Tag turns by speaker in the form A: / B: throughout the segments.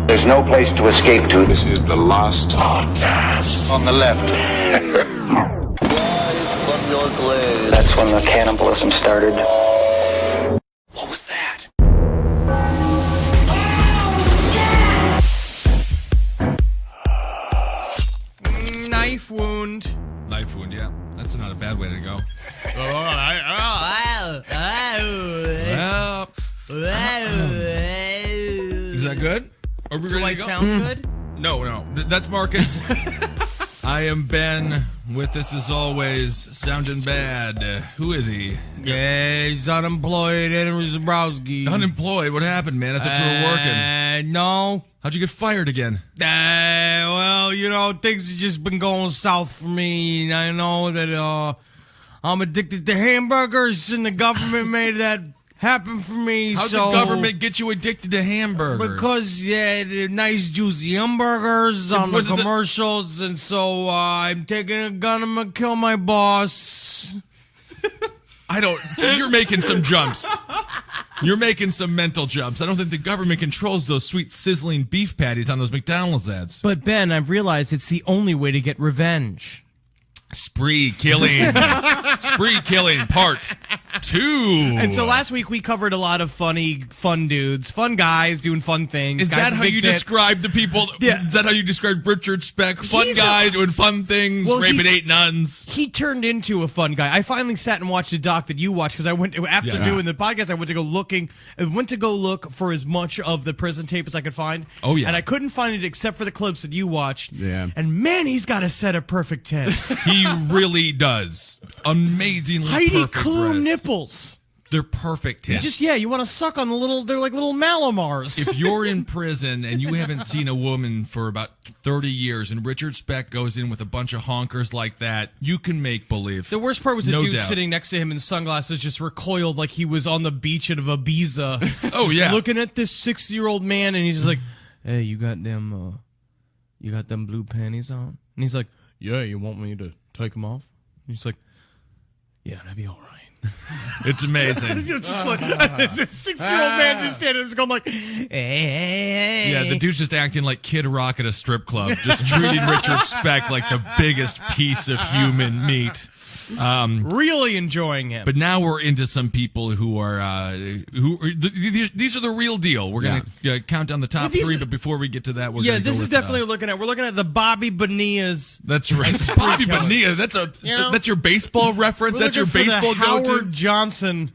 A: There's no place to escape to.
B: This is the last podcast.
A: On the left. That's when the cannibalism started.
B: What was that?
C: Knife wound.
D: Knife wound, yeah. That's not a bad way to go. Is that good? Are we
C: Do
D: ready
C: I
D: to go?
C: sound good?
D: No. That's Marcus. I am Ben. With us as always, sounding bad. Who is he?
C: Yeah, he's unemployed. Henry Zabrowski.
D: Unemployed? What happened, man? I thought you were working.
C: No.
D: How'd you get fired again?
C: Well, things have just been going south for me. And I know that I'm addicted to hamburgers, and the government made that happen for me.
D: How'd the government get you addicted to hamburgers?
C: Because, they're nice, juicy hamburgers on the
D: Was it the-
C: commercials, and so I'm taking a gun. I'm going to kill my boss.
D: You're making some jumps. You're making some mental jumps. I don't think the government controls those sweet, sizzling beef patties on those McDonald's ads.
C: But, Ben, I've realized it's the only way to get revenge.
D: Spree killing. Spree killing part 2.
C: And so last week we covered a lot of fun dudes, fun guys doing fun things.
D: Is
C: guys
D: that
C: with
D: how
C: big
D: you
C: tits.
D: describe the people?
C: Yeah.
D: Is that how you describe Richard Speck? Fun
C: He's
D: guy doing fun things,
C: Well,
D: raping 8 nuns.
C: He turned into a fun guy. I finally sat and watched a doc that you watched because I went after doing the podcast. I went to go look for as much of the prison tape as I could find.
D: Oh, yeah.
C: And I couldn't find it except for the clips that you watched.
E: Yeah.
C: And man, he's got a set of perfect tits.
D: He really does. Amazingly
C: Heidi
D: perfect
C: Klum
D: breasts.
C: nipples.
D: They're perfect tits.
C: You want to suck on they're like little Malamars.
D: If you're in prison and you haven't seen a woman for about 30 years and Richard Speck goes in with a bunch of honkers like that, you can make believe.
C: The worst part was the
D: No
C: dude
D: doubt.
C: sitting next to him in sunglasses just recoiled like he was on the beach at Ibiza.
D: Oh,
C: Just
D: yeah.
C: looking at this 6-year-old man, and he's just like, "Hey, you got them blue panties on?" And he's like, "Yeah, you want me to take them off?" And he's like, "Yeah, that'd be all right."
D: It's amazing.
C: It's just like this 6-year-old man just standing there, just going like, "Hey."
D: Yeah, the dude's just acting like Kid Rock at a strip club, just treating Richard Speck like the biggest piece of human meat.
C: Really enjoying him.
D: But now we're into some people who are these are the real deal. We're gonna count down the top
C: these
D: 3,
C: are-
D: but before we get to that, we're
C: yeah,
D: gonna go
C: this is
D: with,
C: definitely we're looking at the Bobby Bonilla's.
D: that's right, Bobby Bonilla. That's your baseball reference.
C: We're
D: That's your
C: looking for
D: baseball
C: the
D: go-to.
C: Howard Johnson,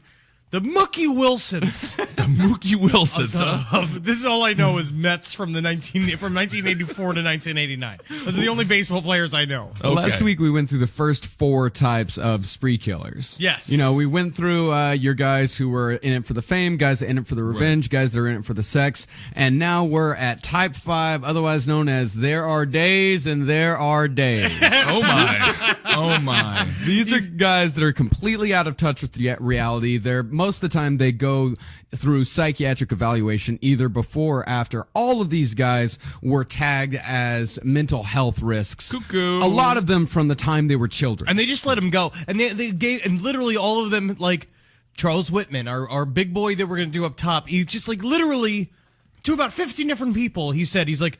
C: the Mookie Wilsons.
D: The Mookie Wilsons. Huh?
C: This is all I know is Mets from 1984 to 1989. Those are the only baseball players I know.
D: Okay.
E: Last week we went through the first 4 types of spree killers.
C: Yes.
E: We went through your guys who were in it for the fame, guys that are in it for the revenge, guys that are in it for the sex, and now we're at type 5, otherwise known as there are days and there are days.
D: Oh my.
E: These are guys that are completely out of touch with reality. They're most of the time they go through psychiatric evaluation either before or after. All of these guys were tagged as mental health risks.
D: Cuckoo.
E: A lot of them from the time they were children.
C: And they just let him go. And they gave, and literally all of them, like Charles Whitman, our big boy that we're going to do up top, he just like literally to about 15 different people, he's like,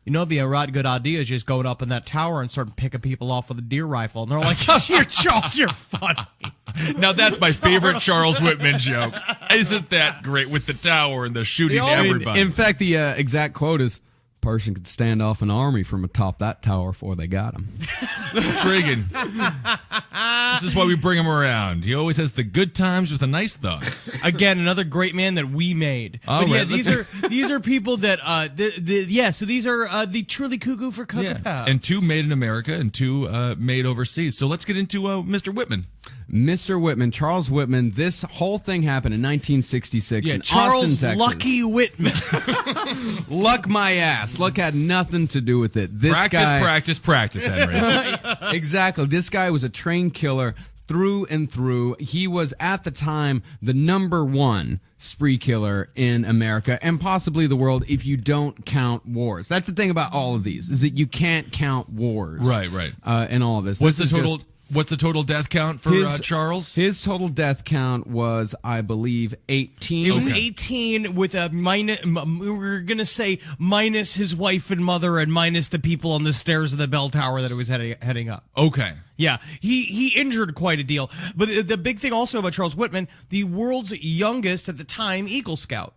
C: it'd be a right good idea just going up in that tower and start picking people off with a deer rifle. And they're like, Charles, you're funny.
D: Now that's my favorite Charles Whitman joke. Isn't that great with the tower and the shooting everybody?
E: In fact, the exact quote is, "Person could stand off an army from atop that tower before they got him."
D: Intriguing. This is why we bring him around. He always has the good times with the nice thoughts.
C: Again, another great man that we made.
D: All
C: But yeah,
D: right,
C: these are people that so these are the truly cuckoo for psychopaths.
D: And 2 made in America and 2 made overseas. So let's get into Mr. Whitman.
E: Mr. Whitman, Charles Whitman, this whole thing happened in 1966 in
C: Charles
E: Austin, Texas.
C: Lucky Whitman.
E: Luck my ass. Luck had nothing to do with it. This
D: Practice, Henry.
E: Exactly. This guy was a trained killer through and through. He was at the time the #1 spree killer in America and possibly the world if you don't count wars. That's the thing about all of these is that you can't count wars.
D: Right.
E: In all of this.
D: What's
E: This
D: the
E: is
D: total?
E: just
D: What's the total death count for Charles?
E: His total death count was, I believe, 18.
C: It was 18 with a minus. We were gonna say minus his wife and mother and minus the people on the stairs of the bell tower that it was heading up.
D: Okay.
C: Yeah, he injured quite a deal. But the big thing also about Charles Whitman, the world's youngest at the time Eagle Scout.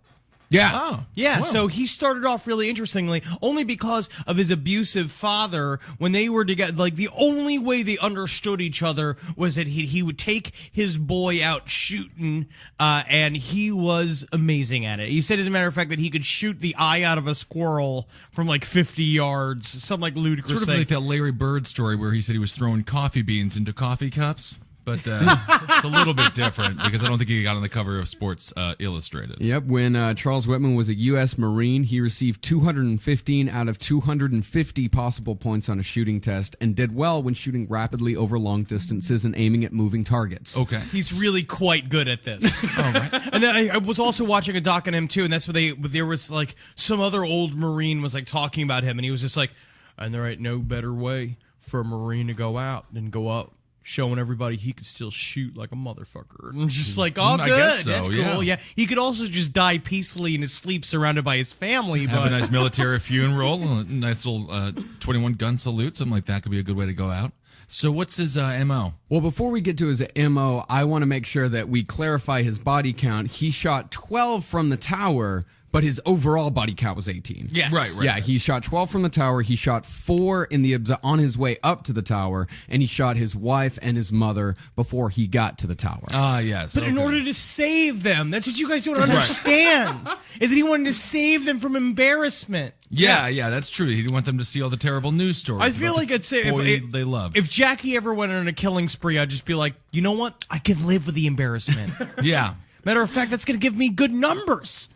E: Yeah.
D: Oh.
C: Yeah,
D: Wow.
C: so he started off really interestingly, only because of his abusive father. When they were together, like the only way they understood each other was that he would take his boy out shooting, and he was amazing at it. He said, as a matter of fact, that he could shoot the eye out of a squirrel from like 50 yards, some like ludicrous
D: Sort of
C: thing.
D: like that Larry Bird story where he said he was throwing coffee beans into coffee cups. But it's a little bit different because I don't think he got on the cover of Sports Illustrated.
E: Yep. When Charles Whitman was a U.S. Marine, he received 215 out of 250 possible points on a shooting test and did well when shooting rapidly over long distances and aiming at moving targets.
D: Okay.
C: He's really quite good at this. And then I was also watching a doc on him too, and that's where there was like some other old Marine was like talking about him, and he was just like, and there ain't no better way for a Marine to go out than go up showing everybody he could still shoot like a motherfucker. And I'm just like, oh,
D: I
C: good.
D: guess so,
C: That's cool. Yeah. He could also just die peacefully in his sleep surrounded by his family.
D: Have
C: But
D: a nice military funeral, a nice little 21 gun salute, something like that could be a good way to go out. So what's his MO?
E: Well, before we get to his MO, I want to make sure that we clarify his body count. He shot 12 from the tower, but his overall body count was 18.
C: yes.
D: Right.
E: Yeah, he shot 12 from the tower. He shot 4 in the on his way up to the tower, and he shot his wife and his mother before he got to the tower.
D: Ah, yes.
C: But in
D: okay.
C: order to save them, that's what you guys don't understand, is that he wanted to save them from embarrassment.
D: Yeah, that's true. He didn't want them to see all the terrible news stories.
C: I feel
D: about
C: like
D: the
C: I'd say
D: boy they love.
C: if Jackie ever went on a killing spree, I'd just be like, you know what? I can live with the embarrassment.
D: Yeah.
C: Matter of fact, that's going to give me good numbers.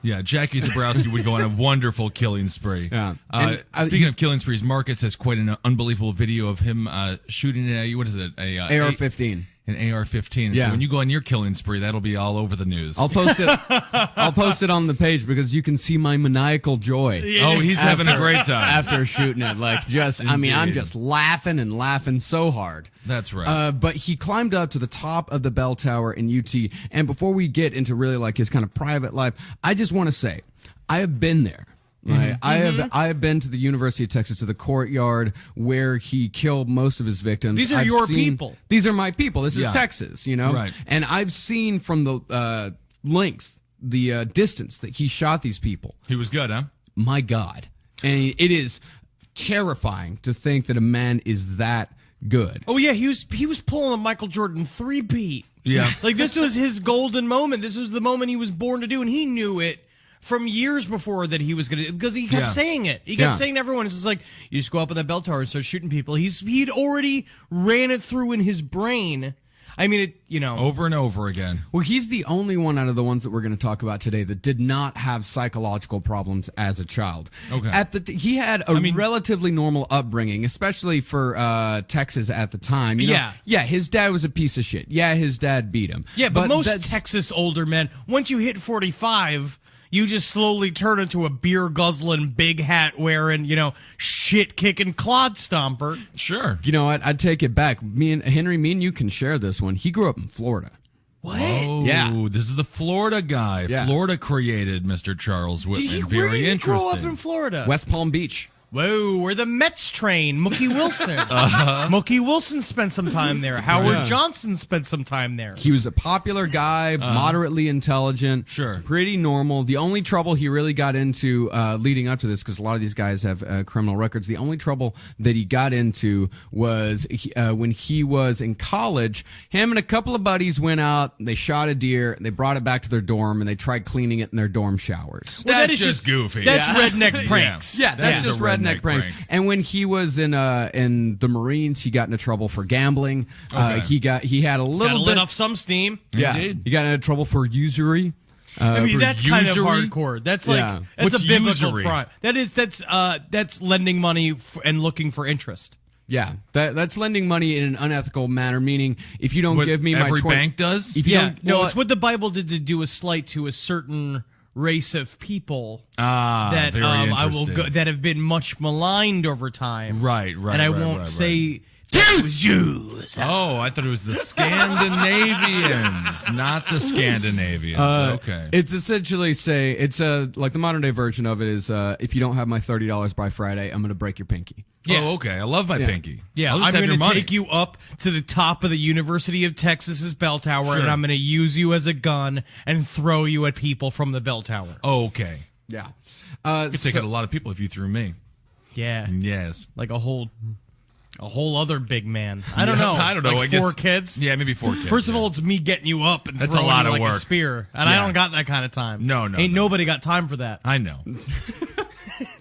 D: Yeah, Jackie Zabrowski would go on a wonderful killing spree.
E: Yeah.
D: Speaking of killing sprees, Marcus has quite an unbelievable video of him shooting what is it?
E: AR-15.
D: An AR-15.
E: Yeah.
D: So when you go on your killing spree, that'll be all over the news.
E: I'll post it. I'll post it on the page because you can see my maniacal joy.
D: Oh, he's having a great time.
E: After shooting it, like I'm
D: Indeed.
E: just laughing and laughing so hard.
D: That's right.
E: But he climbed up to the top of the bell tower in UT. And before we get into really like his kind of private life, I just want to say I have been there. Right. I have been to the University of Texas, to the courtyard where he killed most of his victims.
C: These are your people.
E: These are my people. This is
D: Yeah.
E: Texas, you know?
D: Right.
E: And I've seen from the length, the distance that he shot these people.
D: He was good, huh?
E: My God. And it is terrifying to think that a man is that good.
C: Oh yeah, he was pulling a Michael Jordan 3-beat.
D: Yeah.
C: Like this was his golden moment. This was the moment he was born to do, and he knew it from years before that he was gonna, because he kept
D: Yeah.
C: saying it. He kept
E: Yeah.
C: saying to everyone, it's just like, you just go up on that bell tower and start shooting people. He'd already ran it through in his brain. I mean,
D: Over and over again.
E: Well, he's the only one out of the ones that we're going to talk about today that did not have psychological problems as a child.
D: Okay.
E: He had a relatively normal upbringing, especially for Texas at the time. You know?
C: Yeah.
E: Yeah, his dad was a piece of shit. Yeah, his dad beat him.
C: Yeah, but most
E: that's-
C: Texas older men, once you hit 45, you just slowly turn into a beer guzzling, big hat wearing, shit kicking clod stomper.
D: Sure.
E: You know what? I'd take it back. Me and you can share this one. He grew up in Florida.
C: What?
D: Oh,
E: Yeah.
D: this is the Florida guy.
E: Yeah.
D: Florida created Mr. Charles Whitman.
C: Where
D: Very
C: did he grow
D: interesting.
C: up in Florida?
E: West Palm Beach.
C: Whoa, where the Mets train. Mookie Wilson. Mookie Wilson spent some time there. Howard Johnson spent some time there.
E: He was a popular guy, moderately intelligent,
D: Sure.
E: pretty normal. The only trouble he really got into leading up to this, because a lot of these guys have criminal records, the only trouble that he got into was when he was in college. Him and a couple of buddies went out, they shot a deer, they brought it back to their dorm, and they tried cleaning it in their dorm showers.
C: Well,
D: That's
C: that is
D: just goofy.
C: That's
D: Yeah.
C: redneck pranks.
E: Yeah, that's
D: Yeah.
E: just
D: It's a
E: redneck
D: redneck
E: pranks.
D: prank.
E: And when he was in the Marines, he got into trouble for gambling.
D: Okay.
E: He had a
C: Gotta
E: little
C: let
E: bit.
C: off some steam.
E: Yeah,
D: Indeed.
E: he got into trouble for usury.
C: I mean,
D: for
C: that's kind of
D: usury?
C: hardcore. That's like
E: Yeah.
C: that's
D: What's
C: a biblical
D: usury?
C: crime. That's lending money and looking for interest.
E: Yeah, that's lending money in an unethical manner. Meaning, if you don't
D: What
E: give me my
D: every
E: 20
D: bank does?
E: if you don't,
C: no,
E: well,
C: it's what the Bible did to do a slight to a certain race of people
D: very
C: I will
D: interesting.
C: go, that have been much maligned over time.
D: Right,
C: And I
D: right,
C: won't
D: right,
C: say Jews.
D: Oh, I thought it was the Scandinavians, not the Scandinavians. Okay.
E: It's essentially it's like the modern day version of it is if you don't have my $30 by Friday, I'm going to break your pinky.
C: Yeah.
D: Oh, okay. I love my pinky.
C: Yeah,
D: I'll just
C: I'm
D: have your
C: going to
D: money.
C: take you up to the top of the University of Texas's bell tower,
D: Sure.
C: and I'm going to use you as a gun and throw you at people from the bell tower.
D: Oh, okay.
E: Yeah.
D: I could take out a lot of people if you threw me.
C: Yeah,
D: Yes.
C: like a whole other big man. I don't know.
D: I don't know.
C: Like
D: I guess
C: 4 kids.
D: Yeah, maybe 4 kids.
C: First of
D: yeah.
C: all, it's me getting you up and
D: That's a
C: throwing
D: lot
C: you
D: of
C: like a
D: work.
C: spear, and I
D: Yeah.
C: don't got that kind of time.
D: No,
C: Ain't
D: no.
C: nobody got time for that.
D: I know.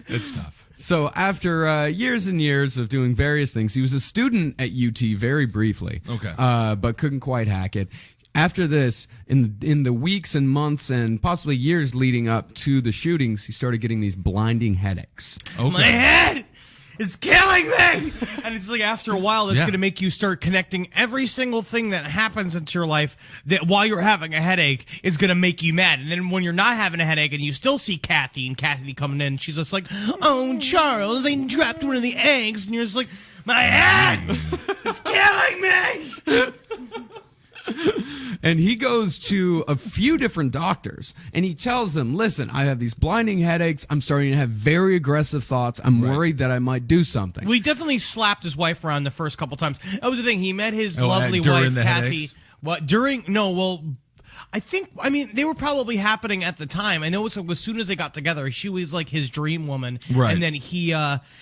D: It's tough.
E: So after years and years of doing various things, he was a student at UT very briefly.
D: Okay.
E: But couldn't quite hack it. After this, in the weeks and months and possibly years leading up to the shootings, he started getting these blinding headaches.
D: Okay.
C: My head is killing me. And it's like after a while, that's
D: Yeah.
C: going to make you start connecting every single thing that happens into your life that while you're having a headache is going to make you mad. And then when you're not having a headache and you still see Kathy coming in, she's just like, oh, Charles, I dropped one of the eggs. And you're just like, my head is killing me.
E: And he goes to a few different doctors and he tells them, listen, I have these blinding headaches. I'm starting to have very aggressive thoughts. I'm worried that I might do something.
C: We definitely slapped his wife around the first couple times. That was the thing. He met his lovely
D: during
C: wife,
D: the
C: Kathy.
D: headaches?
C: What during? No, well, I mean, they were probably happening at the time. I know it was as soon as they got together, she was like his dream woman,
D: Right.
C: And then he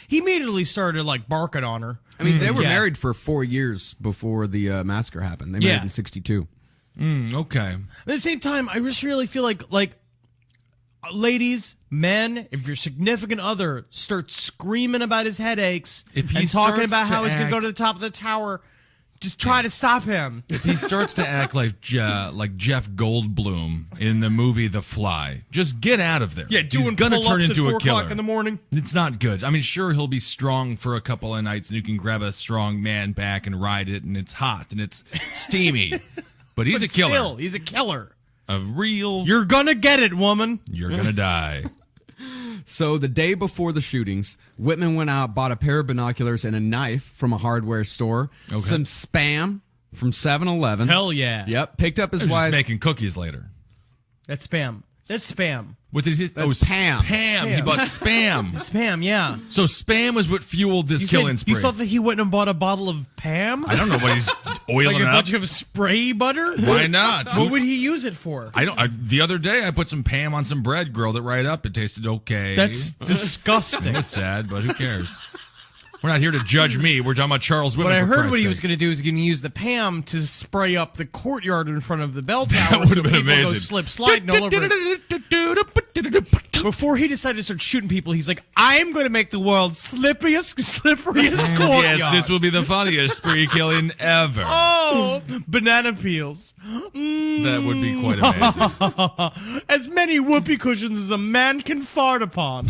C: immediately started like barking on her.
E: I mean, they were
C: Yeah.
E: married for 4 years before the massacre happened. They married
C: Yeah.
E: in 1962.
D: Okay.
C: At the same time, I just really feel like ladies, men, if your significant other starts screaming about his headaches
D: If he
C: and talking
D: starts
C: about
D: to
C: how he's going to go
D: act-
C: to the top of the tower, just try to stop him.
D: If he starts to act like Jeff Goldblum in the movie The Fly, just get out of there.
C: Yeah,
D: He's
C: doing
D: gonna
C: pull-ups
D: turn
C: at
D: into
C: 4
D: a killer
C: o'clock in the morning.
D: It's not good. I mean, sure, he'll be strong for a couple of nights, and you can grab a strong man back and ride it, and it's hot and it's steamy. But he's
C: But
D: a killer.
C: Still, he's a killer.
D: A real.
C: You're gonna get it, woman.
D: You're gonna die.
E: So the day before the shootings, Whitman went out, bought a pair of binoculars and a knife from a hardware store, some Spam from 7-Eleven.
C: Hell yeah.
E: Yep, picked up his
D: He's just
E: wife's
D: making cookies later.
C: That's spam. That's spam.
D: What did he?
E: That's Pam.
D: Pam. He
C: Spam.
D: bought Spam.
C: Spam, yeah.
D: So Spam was what fueled this killing spree.
C: You thought that he went and bought a bottle of Pam?
D: I don't know what he's oiling
C: Like a
D: up.
C: bunch of spray butter?
D: Why not?
C: What would he use it for?
D: I don't. The other day, I put some Pam on some bread, grilled it right up. It tasted okay.
C: That's
D: It
C: disgusting.
D: was sad, but who cares? We're not here to judge me. We're talking about Charles Whitman.
C: But I
D: for
C: heard
D: Christ's
C: what he was
D: sake.
C: going to do is going to use the Pam to spray up the courtyard in front of the bell tower
D: would've
C: so
D: been
C: people go
D: amazing.
C: slip sliding all over it. Before he decided to start shooting people, he's like, I'm going to make the world's slipperiest courtyard.
D: Yes, this will be the funniest spree killing ever.
C: Oh, banana peels.
D: That would be quite amazing.
C: As many whoopee cushions as a man can fart upon.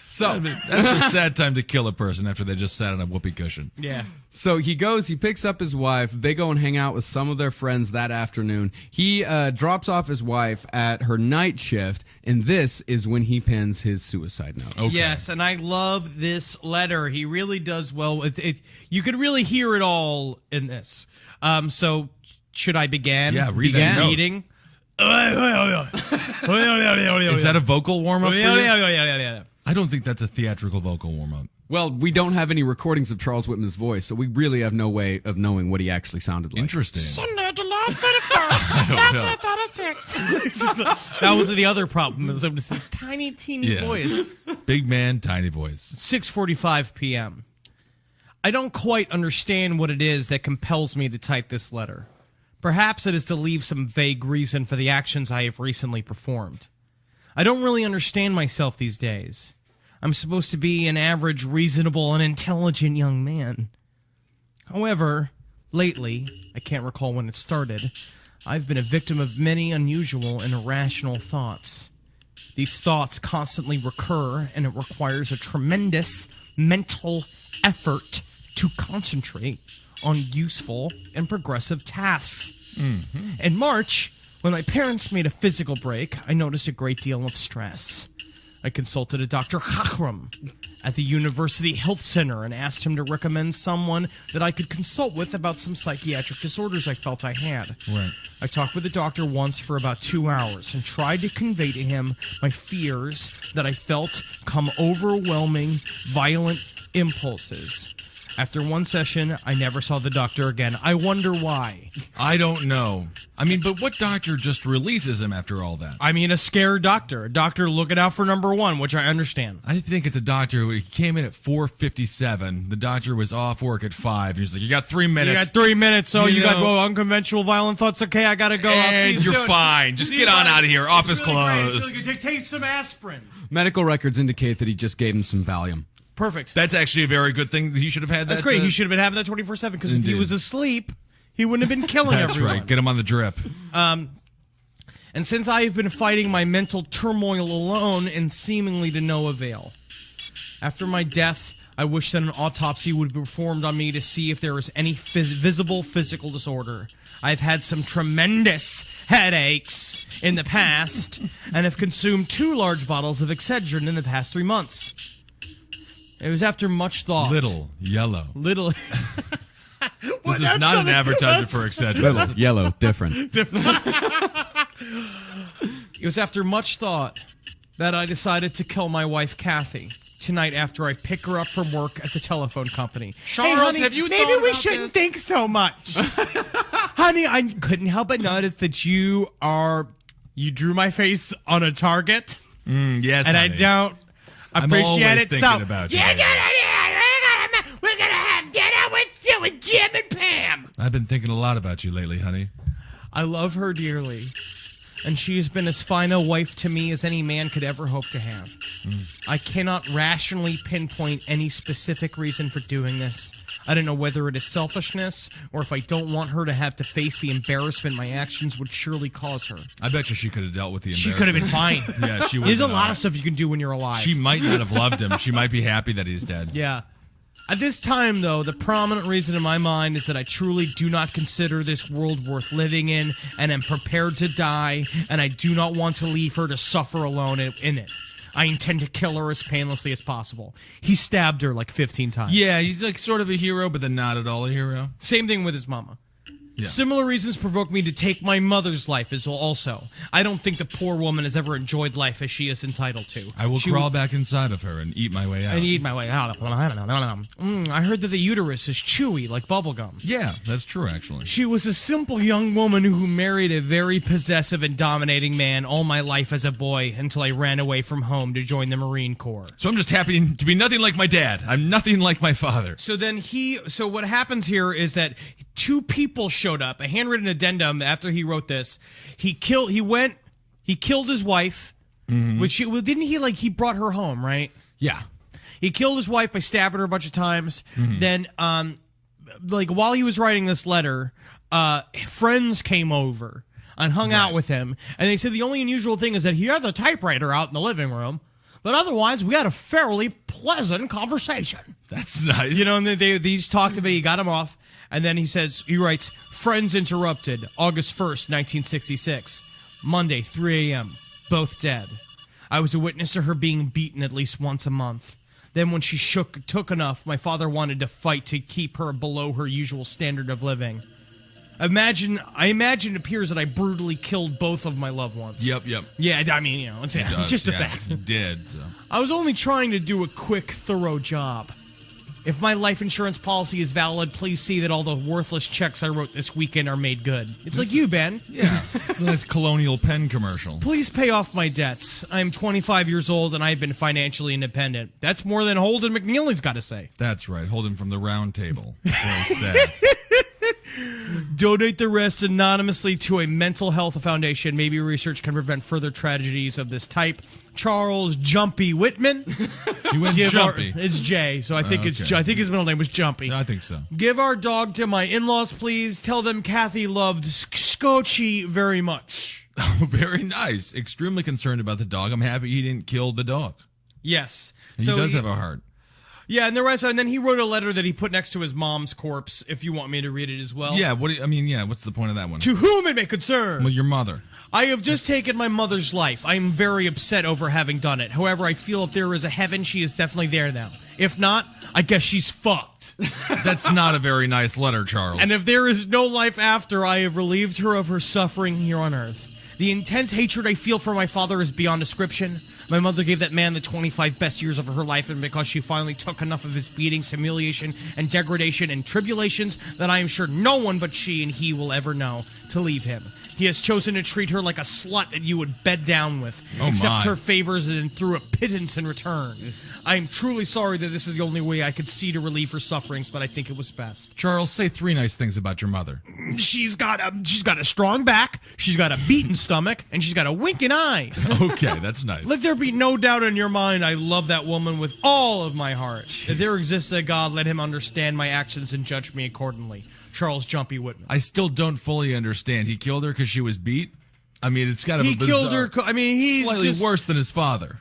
E: So,
D: That's a sad time to kill a person after they just sat on a whoopee cushion.
C: Yeah.
E: so he goes, he picks up his wife. They go and hang out with some of their friends that afternoon. He drops off his wife at her night shift, and this is when he pens his suicide note.
D: Okay.
C: Yes, and I love this letter. He really does well. You could really hear it all in this. So, should I begin?
D: Yeah, read that note.
C: reading.
D: Is that a vocal warm up for you? I don't think that's a theatrical vocal warm up.
E: Well, we don't have any recordings of Charles Whitman's voice, so we really have no way of knowing what he actually sounded like.
D: Interesting.
C: That was the other problem. It was this tiny, teeny
D: Yeah.
C: voice.
D: Big man, tiny voice.
C: 6:45 p.m. I don't quite understand what it is that compels me to type this letter. Perhaps it is to leave some vague reason for the actions I have recently performed. I don't really understand myself these days. I'm supposed to be an average, reasonable, and intelligent young man. However, lately, I can't recall when it started, I've been a victim of many unusual and irrational thoughts. These thoughts constantly recur, and it requires a tremendous mental effort to concentrate on useful and progressive tasks. In March, when my parents made a physical break, I noticed a great deal of stress. I consulted a Dr. Chachram at the University Health Center and asked him to recommend someone that I could consult with about some psychiatric disorders I felt I had.
D: Right.
C: I talked with the doctor once for about 2 hours and tried to convey to him my fears that I felt come overwhelming, violent impulses. After one session, I never saw the doctor again. I wonder why.
D: I don't know. I mean, but what doctor just releases him after all that?
C: I mean, a scared doctor. A doctor looking out for number one, which I understand.
D: I think it's a doctor who he came in at 4:57. The doctor was off work at 5. He's like, "You got 3 minutes.
C: You got 3 minutes, so you got
D: know-
C: unconventional violent thoughts. Okay, I gotta go. I'll see
D: And
C: you
D: you're
C: soon.
D: fine. Just
C: See
D: get
C: you
D: on
C: later.
D: out of here. Office
C: It's really great.
D: closed."
C: It's really good. Take some aspirin.
E: Medical records indicate that he just gave him some Valium.
C: Perfect.
D: That's actually a very good thing. He should have had that.
C: That's great. He should have been having that 24/7 because if he
D: Indeed.
C: was asleep, he wouldn't have been killing
D: That's
C: everyone.
D: right. Get him on the drip.
C: And since I have been fighting my mental turmoil alone and seemingly to no avail, after my death, I wish that an autopsy would be performed on me to see if there is any visible physical disorder. I've had some tremendous headaches in the past and have consumed 2 large bottles of Excedrin in the past 3 months. It was after much thought.
D: Little yellow.
C: Little.
D: This is not an advertisement for Excedrin.
E: Yellow, different.
C: It was after much thought that I decided to kill my wife, Kathy, tonight after I pick her up from work at the telephone company.
D: Charles, have you
C: maybe
D: thought
C: we
D: about
C: shouldn't
D: this?
C: think so much. Honey, I couldn't help but notice that you drew my face on a target,
D: Yes,
C: and I
D: honey.
C: don't
D: I'm
C: appreciate
D: always
C: it.
D: thinking
C: So
D: about you.
C: we're gonna have dinner with Jim and Pam.
D: I've been thinking a lot about you lately, honey.
C: I love her dearly, and she has been as fine a wife to me as any man could ever hope to have. I cannot rationally pinpoint any specific reason for doing this. I don't know whether it is selfishness or if I don't want her to have to face the embarrassment my actions would surely cause her.
D: I bet you she could have dealt with the
C: She
D: embarrassment.
C: could have been fine.
D: Yeah, she would.
C: There's a lot of stuff you can do when you're alive.
D: She might not have loved him. She might be happy that he's dead.
C: Yeah. At this time, though, the prominent reason in my mind is that I truly do not consider this world worth living in and am prepared to die, and I do not want to leave her to suffer alone in it. I intend to kill her as painlessly as possible. He stabbed her like 15 times.
D: Yeah, he's like sort of a hero, but then not at all a hero.
C: Same thing with his mama.
D: Yeah.
C: Similar reasons provoke me to take my mother's life as well also. I don't think the poor woman has ever enjoyed life as she is entitled to.
D: I will
C: She
D: crawl back inside of her and eat my way out.
C: and eat my way out. I heard that the uterus is chewy like bubblegum.
D: Yeah, that's true, actually.
C: She was a simple young woman who married a very possessive and dominating man all my life as a boy until I ran away from home to join the Marine Corps.
D: So I'm just happy to be nothing like my dad. I'm nothing like my father.
C: So what happens here is that 2 people showed up, a handwritten addendum after he wrote this. He killed his wife, which he brought her home, right?
E: Yeah.
C: He killed his wife by stabbing her a bunch of times. Then, while he was writing this letter, friends came over and hung out with him. And they said the only unusual thing is that he had the typewriter out in the living room. But otherwise, we had a fairly pleasant conversation.
D: That's nice.
C: You know, and they just talked about it. He got him off. And then he writes, friends interrupted, August 1st, 1966. Monday, 3 a.m. Both dead. I was a witness to her being beaten at least once a month. Then when she took enough, my father wanted to fight to keep her below her usual standard of living. I imagine it appears that I brutally killed both of my loved ones.
D: Yep.
C: Yeah, I mean, it's just a fact.
D: It's dead, so.
C: I was only trying to do a quick, thorough job. If my life insurance policy is valid, please see that all the worthless checks I wrote this weekend are made good. It's like you, Ben.
D: Yeah, it's a nice Colonial Penn commercial.
C: Please pay off my debts. I'm 25 years old and I've been financially independent. That's more than Holden McNeely's got to say.
D: That's right. Hold him from the round table. That's what he said.
C: Donate the rest anonymously to a mental health foundation. Maybe research can prevent further tragedies of this type. Charles Jumpy Whitman.
D: You went jumpy.
C: It's Jay, so I think
D: okay.
C: I think his middle name was Jumpy.
D: I think so.
C: Give our dog to my in-laws, please. Tell them Kathy loved Scotchy very much.
D: Oh, very nice. Extremely concerned about the dog. I'm happy he didn't kill the dog.
C: Yes.
D: He does have a heart.
C: Yeah, and then he wrote a letter that he put next to his mom's corpse, if you want me to read it as well.
D: Yeah, what's the point of that one?
C: To whom it may concern.
D: Well, your mother.
C: I have just taken my mother's life. I am very upset over having done it. However, I feel if there is a heaven, she is definitely there now. If not, I guess she's fucked.
D: That's not a very nice letter, Charles.
C: And if there is no life after, I have relieved her of her suffering here on earth. The intense hatred I feel for my father is beyond description. My mother gave that man the 25 best years of her life, and because she finally took enough of his beatings, humiliation, and degradation and tribulations that I am sure no one but she and he will ever know to leave him. He has chosen to treat her like a slut that you would bed down with, accept her favors and through a pittance in return. I am truly sorry that this is the only way I could see to relieve her sufferings, but I think it was best.
D: Charles, say 3 nice things about your mother.
C: She's got a strong back, she's got a beaten stomach, and she's got a winking eye.
D: Okay, that's nice.
C: Let there be no doubt in your mind, I love that woman with all of my heart. If there exists a God, let him understand my actions and judge me accordingly. Charles Jumpy Whitman.
D: I still don't fully understand. He killed her because she was beat? I mean, it's kind of
C: He
D: a bizarre,
C: killed her. I mean, he's
D: slightly
C: just,
D: worse than his father.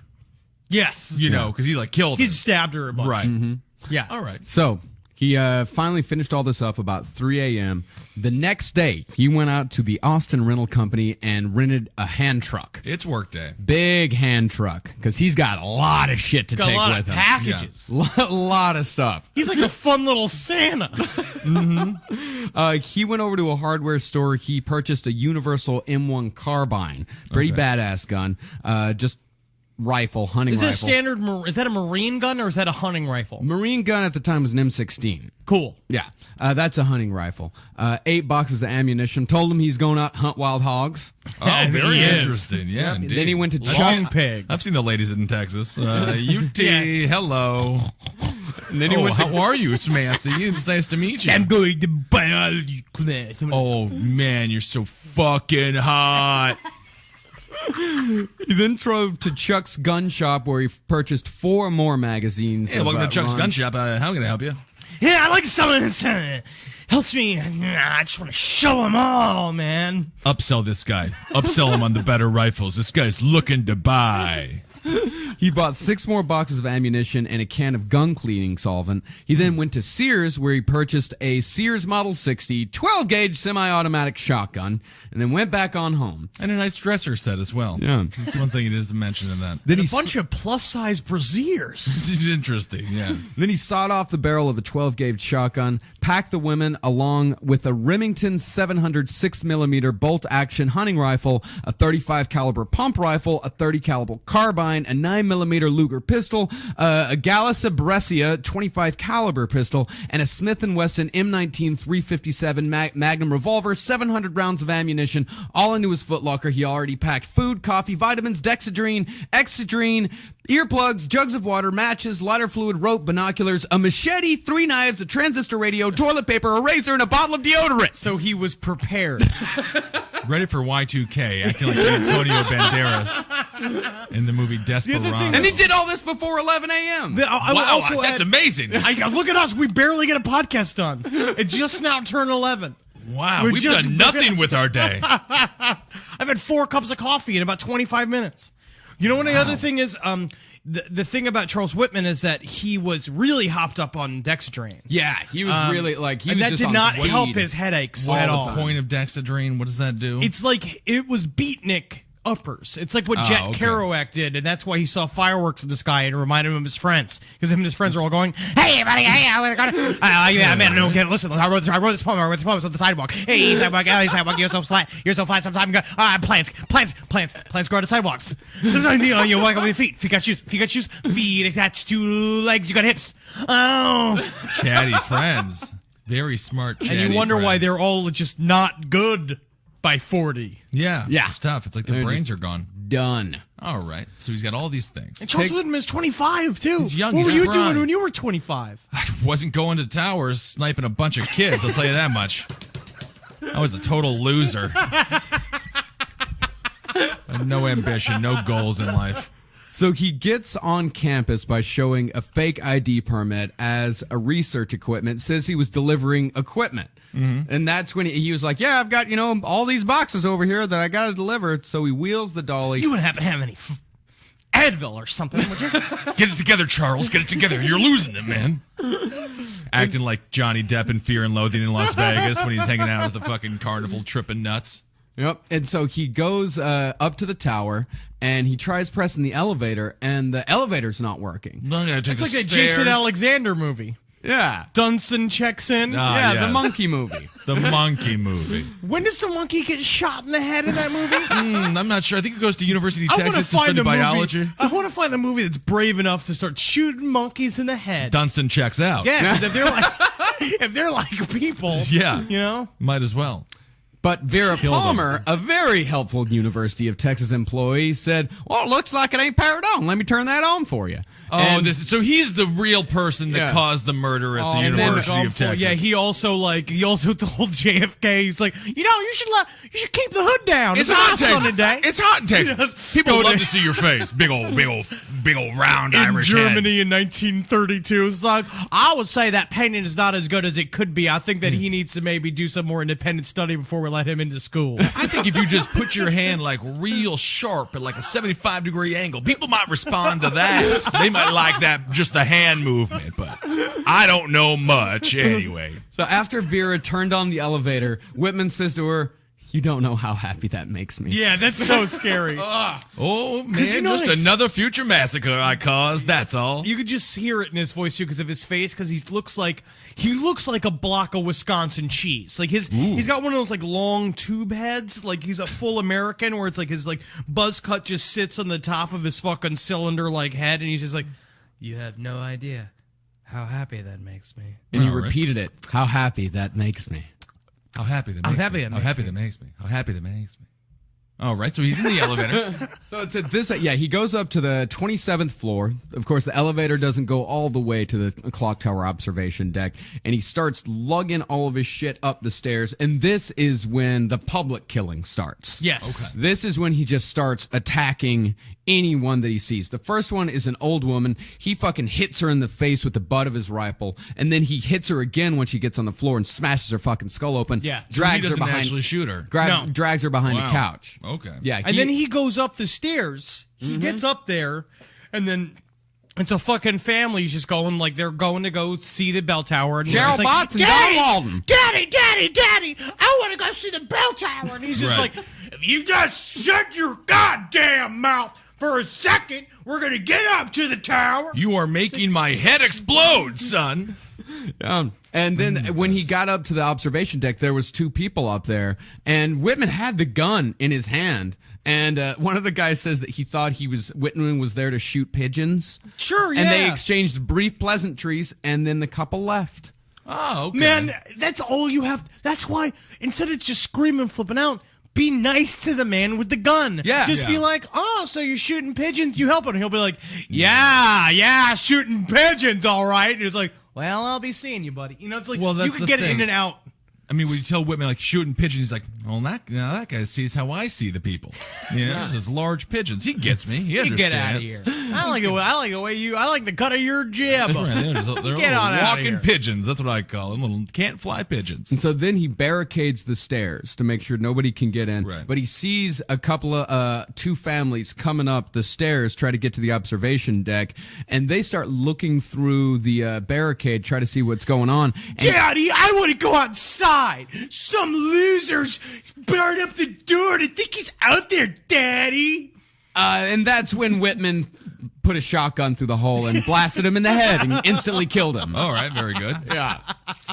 C: Yes.
D: You know, because he like killed her.
C: He stabbed her a bunch.
D: Right.
C: Yeah.
D: All right.
E: So he finally finished all this up about 3 a.m. The next day, he went out to the Austin Rental Company and rented a hand truck.
D: It's work day.
E: Big hand truck, because he's got a lot of shit to
C: Got
E: take
C: a lot
E: with
C: of
E: him.
C: packages.
E: A lot of stuff.
C: He's like a fun little Santa.
E: He went over to a hardware store. He purchased a Universal M1 carbine. Pretty badass gun. Just rifle, hunting
C: Is that a
E: rifle.
C: standard? Is that a marine gun or is that a hunting rifle?
E: Marine gun at the time was an M16.
C: Cool.
E: Yeah, that's a hunting rifle. 8 boxes of ammunition. Told him he's going out hunt wild hogs.
D: Oh, very
C: He is.
D: interesting. Yeah, indeed.
E: Then he went to
C: Long pig.
D: I've seen the ladies in Texas. UT, hello.
E: And then he went
D: how are you, Samantha? It's nice to meet you.
C: I'm going to biology class.
D: Oh, man, you're so fucking hot.
E: He then drove to Chuck's gun shop where he purchased 4 more magazines.
D: Hey,
E: of,
D: welcome to Chuck's
E: Ron.
D: Gun Shop. How can I help you?
C: Yeah, I like someone that helps me. I just want to show them all, man.
D: Upsell this guy. Upsell him on the better rifles. This guy's looking to buy.
E: He bought 6 more boxes of ammunition and a can of gun cleaning solvent. He then went to Sears where he purchased a Sears Model 60 12-gauge semi-automatic shotgun and then went back on home.
D: And a nice dresser set as well.
E: Yeah.
D: That's one thing he doesn't mention in that.
E: Then
C: A
E: he
C: bunch of plus-size brassiers.
D: It's interesting, yeah.
E: Then he sawed off the barrel of the 12-gauge shotgun, packed the women along with a Remington 700 6mm bolt-action hunting rifle, a 35 caliber pump rifle, a 30 caliber carbine, a 9mm Luger pistol, a Gallus Brescia 25 caliber pistol, and a Smith & Wesson M19 357 Magnum revolver, 700 rounds of ammunition, all into his footlocker. He already packed food, coffee, vitamins, Dexedrine, Excedrine, earplugs, jugs of water, matches, lighter fluid, rope, binoculars, a machete, 3 knives, a transistor radio, toilet paper, a razor, and a bottle of deodorant.
C: So he was prepared.
D: Ready for Y2K, acting like Antonio Banderas in the movie Desperados.
C: thing
E: And he did all this before 11 a.m.
C: I will
D: Wow,
C: also
D: that's
C: add-
D: amazing.
C: Look at us. We barely get a podcast done. It just now turned 11.
D: Wow,
C: We're
D: we've
C: just-
D: done nothing with our day.
C: I've had 4 cups of coffee in about 25 minutes. You know what the other thing is? The thing about Charles Whitman is that he was really hopped up on Dexedrine.
E: Yeah, he was really like he
C: and
E: was
C: that
E: just
C: did
E: on
C: not
E: speed.
C: help his headaches
D: What's
C: at
D: the
C: all.
D: point of Dexedrine? What does that do?
C: It's like it was beatnik uppers. It's like what Jet
D: okay.
C: Kerouac did, and that's why he saw fireworks in the sky and it reminded him of his friends, because him and his friends are all going, "Hey, buddy, hey, yeah, man, no, get listen. I wrote this poem. I wrote this poem on the sidewalk. Hey, sidewalk, you're so flat. You're so flat. Sometimes plants grow on the sidewalks. Sometimes you walk on your feet. Feet got shoes. Feet attached to legs. You got hips. Oh,
D: Chatty friends. Very smart chatty
C: and you wonder why
D: friends.
C: they're all just not good by 40.
D: Yeah,
E: Yeah.
D: it's tough. It's like their
E: They're
D: brains
E: just-
D: are gone.
E: Done.
D: All right, so he's got all these things.
C: And Charles Whitman is 25 too.
D: He's young,
C: What
D: he's
C: were you
D: prime.
C: doing when you were 25?
D: I wasn't going to towers sniping a bunch of kids, I'll tell you that much. I was a total loser. I had no ambition, no goals in life.
E: So he gets on campus by showing a fake ID permit as a research equipment, says he was delivering equipment. And that's when he was like, yeah, I've got, all these boxes over here that I got to deliver. So he wheels the dolly.
C: You wouldn't happen to have any Advil or something, would you?
D: Get it together, Charles. Get it together. You're losing it, man. Acting like Johnny Depp in Fear and Loathing in Las Vegas when he's hanging out at the fucking carnival tripping nuts.
E: Yep. And so he goes up to the tower and he tries pressing the elevator, and the elevator's not working.
D: I'm gonna take
C: It's
D: the
C: like a
D: stairs.
C: Jason Alexander movie.
E: Yeah.
C: Dunstan checks in.
D: Ah,
E: The
D: yes.
E: monkey movie.
D: The monkey movie.
C: When does the monkey get shot in the head in that movie?
D: I'm not sure. I think it goes to University of
C: I want
D: Texas
C: to
D: to study
C: find a
D: biology.
C: movie. I want to find a movie that's brave enough to start shooting monkeys in the head.
D: Dunstan checks out.
C: Yeah, 'cause if they're like people,
D: Yeah.
C: you know.
D: Might as well.
E: But Vera
D: Kill them.
E: Palmer, a very helpful University of Texas employee, said, well, it looks like it ain't powered on. Let me turn that on for you.
D: Oh, so he's the real person that
E: Yeah.
D: caused the murder at the
C: And then
D: University of Texas.
C: Yeah, he also told JFK, he's like, you should keep the hood down.
D: It's
C: a
D: hot
C: hot
D: in
C: sunny
D: Texas.
C: day.
D: It's hot in Texas.
C: Yes.
D: People
C: Go
D: love
C: to-
D: to see your face. Big old round
C: in
D: Irish
C: Germany
D: head.
C: in 1932. It's like, I would say that painting is not as good as it could be. I think that he needs to maybe do some more independent study before we let him into school.
D: I think if you just put your hand like real sharp at like a 75-degree angle, people might respond to that. They might like that, just the hand movement, but I don't know much anyway.
E: So after Vera turned on the elevator, Whitman says to her, you don't know how happy that makes me.
C: Yeah, that's so scary.
D: Oh, man,
C: you know
D: just
C: it's-
D: another future massacre I caused, that's all.
C: You could just hear it in his voice too, because of his face. Because he looks like a block of Wisconsin cheese. Like he's got one of those like long tube heads. Like he's a full American, where it's like his like buzz cut just sits on the top of his fucking cylinder like head, and he's just like, you have no idea how happy that makes me.
E: And you
D: All right.
E: repeated it. How happy that makes me.
D: How happy that makes
C: happy
D: me.
C: that
D: How
C: makes
D: happy
C: me.
D: that makes me. How happy that makes me. All right, so he's in the elevator.
E: So it's at this, he goes up to the 27th floor. Of course, the elevator doesn't go all the way to the clock tower observation deck, and he starts lugging all of his shit up the stairs, and this is when the public killing starts.
C: Yes. Okay.
E: This is when he just starts attacking anyone that he sees. The first one is an old woman. He fucking hits her in the face with the butt of his rifle, and then he hits her again when she gets on the floor and smashes her fucking skull open.
C: Yeah. So
D: he
E: Drags her
D: doesn't
E: behind.
D: actually shoot her.
C: No.
E: Drags her behind
D: Wow.
E: a couch.
D: Okay.
E: Yeah.
C: And then he goes up the stairs. He gets up there, and then it's a fucking family. He's just going like they're going to go see the bell tower. And
E: Cheryl
C: he's like,
E: Botts and
C: Daddy,
E: Don Walden.
C: Daddy, I want to go see the bell tower. And he's just
D: Right.
C: like, if you just shut your goddamn mouth for a second, we're gonna get up to the tower.
D: You are making my head explode, son.
E: And then when he got up to the observation deck, there was two people up there, and Whitman had the gun in his hand. And one of the guys says that he thought Whitman was there to shoot pigeons.
C: Sure,
E: And they
C: yeah.
E: exchanged brief pleasantries, and then the couple left.
D: Oh, okay.
C: Man, that's all you have. That's why instead of just screaming, flipping out, be nice to the man with the gun.
E: Yeah.
C: Just be
D: Yeah.
C: like, oh, so you're shooting pigeons? You helping? And he'll be like, yeah, shooting pigeons, all right. And it's like, well, I'll be seeing you, buddy. You know, it's like
D: Well,
C: you
D: that's
C: can
D: the
C: get it
D: thing.
C: in and out.
D: I mean, when you tell Whitman like shooting pigeons, he's like, "Well, that guy sees how I see the people. You know, this is large pigeons. He gets me. He
C: You
D: understands.
C: get out of here. I like the way you. I like the cut of your jib.
D: That's right. They're
C: Get
D: little
C: on outta
D: walking
C: here.
D: pigeons. That's what I call them. Little can't fly pigeons.
E: And so then he barricades the stairs to make sure nobody can get in.
D: Right.
E: But he sees a couple of two families coming up the stairs, try to get to the observation deck, and they start looking through the barricade, try to see what's going on. And
C: Daddy, I want to go outside. Some losers barred up the door to think he's out there, Daddy.
E: And that's when Whitman put a shotgun through the hole and blasted him in the head and instantly killed him.
D: All right, very good.
E: Yeah.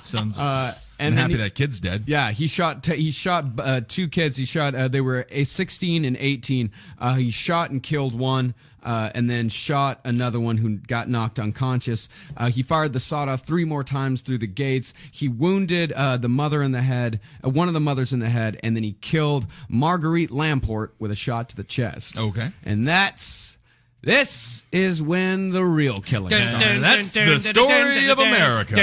D: Sounds.
E: And
D: I'm
E: then
D: happy
E: he-
D: that kid's dead.
E: Yeah, he shot two kids. He shot they were 16 and 18. He shot and killed one, and then shot another one who got knocked unconscious. He fired the sawed-off 3 more times through the gates. He wounded the mother in the head, one of the mothers in the head, and then he killed Marguerite Lamport with a shot to the chest.
D: Okay.
E: And this is when the real killing started.
D: That's the story of America.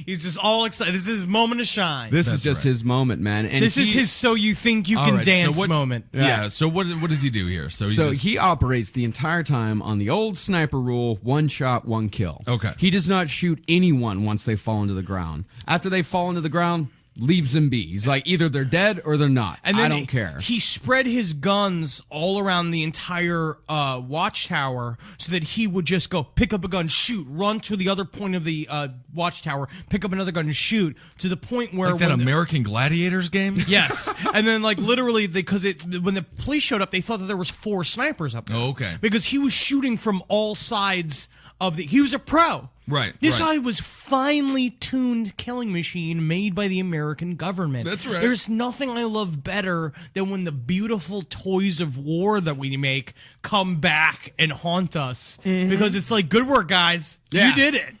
C: He's just all excited. This is his moment to shine.
E: This
D: That's
E: is just
D: right.
E: his moment, man. And
C: This is
E: he-
C: his so you think you
D: All
C: can
D: right,
C: dance
D: so what,
C: moment.
D: Yeah. So what does he do here? So
E: So
D: just,
E: he operates the entire time on the old sniper rule, 1 shot, 1 kill.
D: Okay.
E: He does not shoot anyone once they fall into the ground. After they fall into the ground, leaves them be. He's like, either they're dead or they're not.
C: And then
E: I don't care.
C: He spread his guns all around the entire watchtower so that he would just go pick up a gun, shoot, run to the other point of the watchtower, pick up another gun and shoot, to the point where
D: Like that
C: when
D: American Gladiators game?
C: yes, and then like literally when the police showed up, they thought that there was 4 snipers up there.
D: Oh, okay.
C: Because he was shooting from all sides of he was a pro.
D: Right,
C: This
D: right.
C: guy was finely tuned killing machine made by the American government.
D: That's right.
C: There's nothing I love better than when the beautiful toys of war that we make come back and haunt us. Because it's like, good work, guys.
E: Yeah.
C: You did it.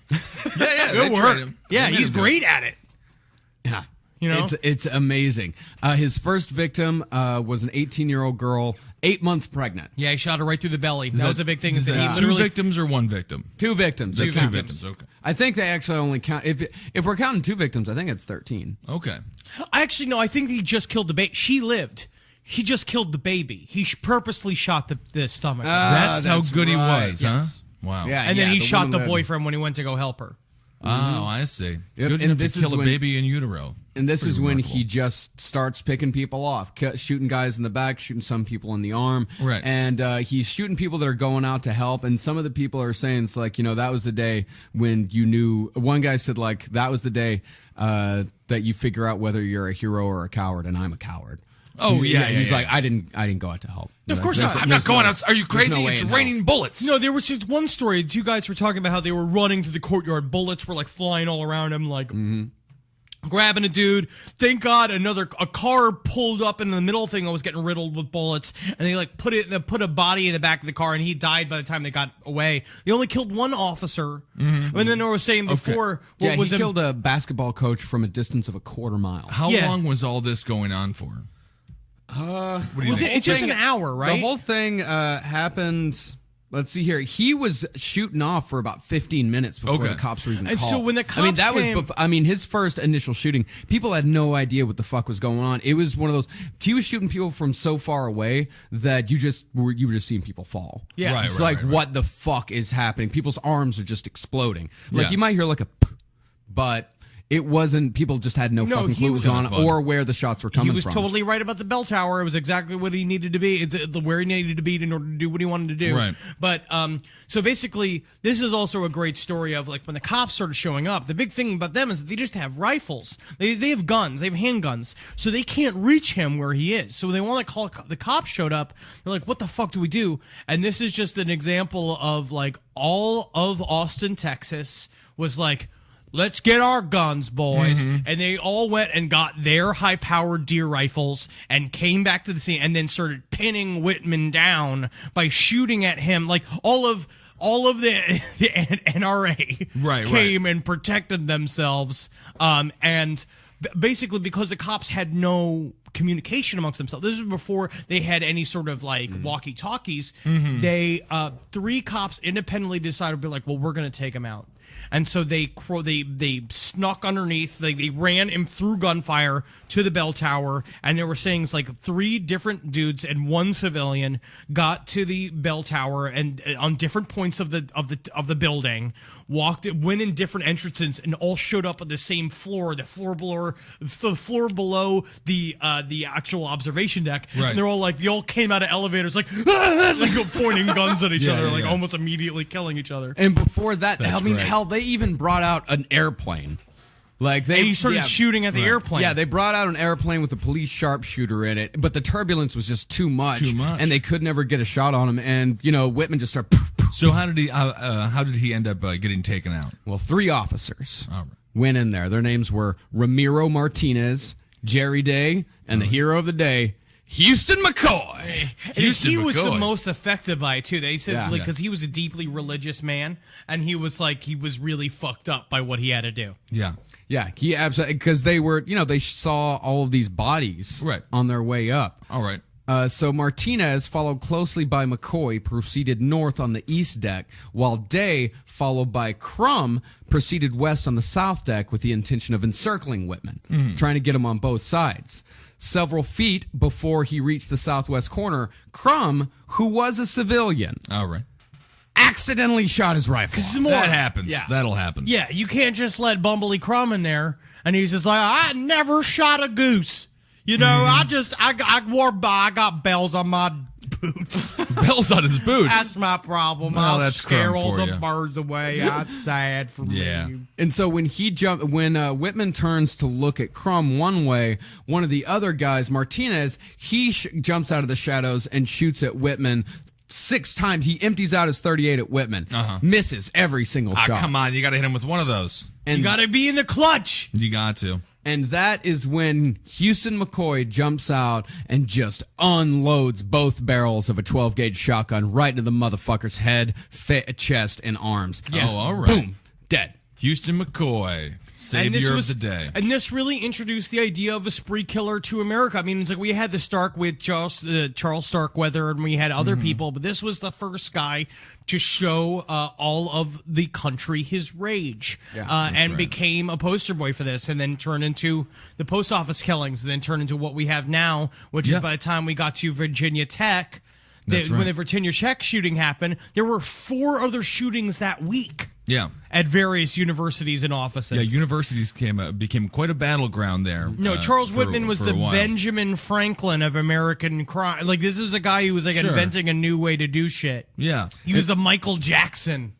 D: Yeah,
C: Good
D: they
C: work.
D: trained him.
C: Yeah,
D: They made
C: he's
D: him do it.
C: great at it.
E: Yeah.
C: You know?
E: It's amazing. His first victim was an 18-year-old girl, 8 months pregnant.
C: Yeah, he shot her right through the belly. That was a big thing. Is that he
D: Two
C: literally
D: victims or one victim?
E: 2 victims.
D: That's
E: Two
D: two victims. Okay.
E: I think they actually only count if we're counting 2 victims. I think it's 13.
D: Okay.
C: Actually, no, I think he just killed the baby. She lived. He just killed the baby. He purposely shot the stomach.
D: That's how
E: that's
D: good
E: right.
D: he was,
C: Yes.
D: huh? Wow.
E: Yeah.
C: and then he
E: the
C: shot
E: woman
C: the
E: lived.
C: boyfriend when he went to go help her.
D: Oh, I see.
E: Yep,
D: Good
E: and
D: enough
E: this
D: to
E: is
D: kill a
E: when-
D: baby in utero.
E: And this
D: Pretty
E: is when
D: remarkable.
E: he just starts picking people off, shooting guys in the back, shooting some people in the arm.
D: Right.
E: And he's shooting people that are going out to help. And some of the people are saying, it's like, that was the day when you knew. One guy said, like, that was the day that you figure out whether you're a hero or a coward. And I'm a coward.
D: Oh, yeah,
E: He's
D: yeah,
E: like, I didn't go out to help.
C: Of course not.
D: I'm not going out. Are you
E: there's
D: crazy?
E: no way
D: It's
E: in hell.
D: raining bullets.
C: No, there was just one story. 2 guys were talking about how they were running to the courtyard. Bullets were like flying all around him, like grabbing a dude. Thank God, a car pulled up in the middle thing that was getting riddled with bullets, and they like put a body in the back of the car, and he died by the time they got away. They only killed 1 officer, and then they were saying before what
E: Yeah,
C: was
E: he killed a basketball coach from a distance of a quarter mile.
D: How
C: Yeah.
D: long was all this going on for? What do you think?
C: it's just an hour, right?
E: The whole thing happened. Let's see here. He was shooting off for about 15 minutes before
D: Okay.
E: the cops were even
C: And
E: called.
C: so when the cops
E: that
C: came-
E: was his first initial shooting. People had no idea what the fuck was going on. It was one of those. He was shooting people from so far away that you were just seeing people fall.
C: Yeah.
D: Right,
E: It's
D: right,
E: like,
D: right.
E: what the fuck is happening? People's arms are just exploding. Like
D: Yeah.
E: you might hear like a, but it wasn't. People just had no
C: No,
E: fucking
C: he
E: clue what
C: was
E: was on
D: kinda fun.
E: or where the shots were coming
C: He was
E: from.
C: totally right about the bell tower. It was exactly what he needed to be. It's where he needed to be in order to do what he wanted to do.
D: Right.
C: But so basically, this is also a great story of like when the cops started showing up. The big thing about them is that they just have rifles. They have guns. They have handguns, so they can't reach him where he is. So they want to call the cops. Showed up. They're like, "What the fuck do we do?" And this is just an example of like all of Austin, Texas was like, let's get our guns, boys. And they all went and got their high-powered deer rifles and came back to the scene and then started pinning Whitman down by shooting at him. Like all of the NRA
D: Right,
C: came and protected themselves. And basically because the cops had no communication amongst themselves. This was before they had any sort of like walkie-talkies. They 3 cops independently decided to be like, well, we're going to take him out. And so they snuck underneath. They ran him through gunfire to the bell tower, and they were saying it's like 3 different dudes and 1 civilian got to the bell tower and on different points of the building, went in different entrances, and all showed up on the same floor, the floor below the actual observation deck.
D: Right.
C: And they're all like, they all came out of elevators like, like pointing guns at each
D: Yeah,
C: other,
D: yeah,
C: like
D: yeah.
C: almost immediately killing each other.
E: And before that,
D: That's
E: I mean,
D: great.
E: hell, they even brought out an airplane. Like they
C: And he started shooting at the airplane.
E: Yeah, they brought out an airplane with a police sharpshooter in it, but the turbulence was just too much.
D: Too much.
E: And they could never get a shot on him. And Whitman just started.
D: So how did he end up getting taken out?
E: Well, 3 officers
D: All right.
E: went in there. Their names were Ramiro Martinez, Jerry Day, and the hero of the day, Houston McCoy.
C: And
D: Houston
C: he was the
D: McCoy.
C: most affected by it too. They said
E: Yeah.
C: because he was a deeply religious man, and he was really fucked up by what he had to do.
D: Yeah.
E: Yeah, he absolutely, because they were, they saw all of these bodies
D: Right.
E: on their way up.
D: All right.
E: So Martinez, followed closely by McCoy, proceeded north on the east deck, while Day, followed by Crum, proceeded west on the south deck with the intention of encircling Whitman, trying to get him on both sides. Several feet before he reached the southwest corner, Crum, who was a civilian,
D: All right.
E: accidentally shot his rifle off.
C: More-
D: That happens.
C: Yeah.
D: That'll happen.
C: Yeah, you can't just let Bumbley Crumb in there and he's just like, I never shot a goose. You know, I got bells on my boots.
D: Bells on his boots.
C: That's my problem.
D: Well,
C: I'll
D: that's
C: scare
D: crumb
C: all
D: for
C: the
D: you.
C: birds away. That's sad for
D: Yeah.
C: me.
E: And so when Whitman turns to look at Crumb one way, one of the other guys, Martinez, he jumps out of the shadows and shoots at Whitman 6 times. He empties out his 38 at Whitman, misses every single shot.
D: Come on, you got to hit him with one of those.
E: And
C: You gotta be in the clutch.
D: You got to.
E: And that is when Houston McCoy jumps out and just unloads both barrels of a 12-gauge shotgun right into the motherfucker's head, chest, and arms.
D: Yes. Oh, all right.
E: Boom. Dead.
D: Houston McCoy, savior of the day.
C: And this really introduced the idea of a spree killer to America. I mean, it's like we had the Stark with Charles Starkweather, and we had other people, but this was the first guy to show all of the country his rage, and became a poster boy for this, and then turned into the post office killings, and then turned into what we have now, which is by the time we got to Virginia Tech, when the Virginia Tech shooting happened, there were 4 other shootings that week.
D: Yeah.
C: At various universities and offices.
D: Yeah, universities became quite a battleground there.
C: No, Charles
D: for-
C: Whitman was
D: for
C: the
D: a while.
C: Benjamin Franklin of American crime. Like, this is a guy who was like
D: Sure.
C: inventing a new way to do shit.
D: Yeah.
C: He was the Michael Jackson.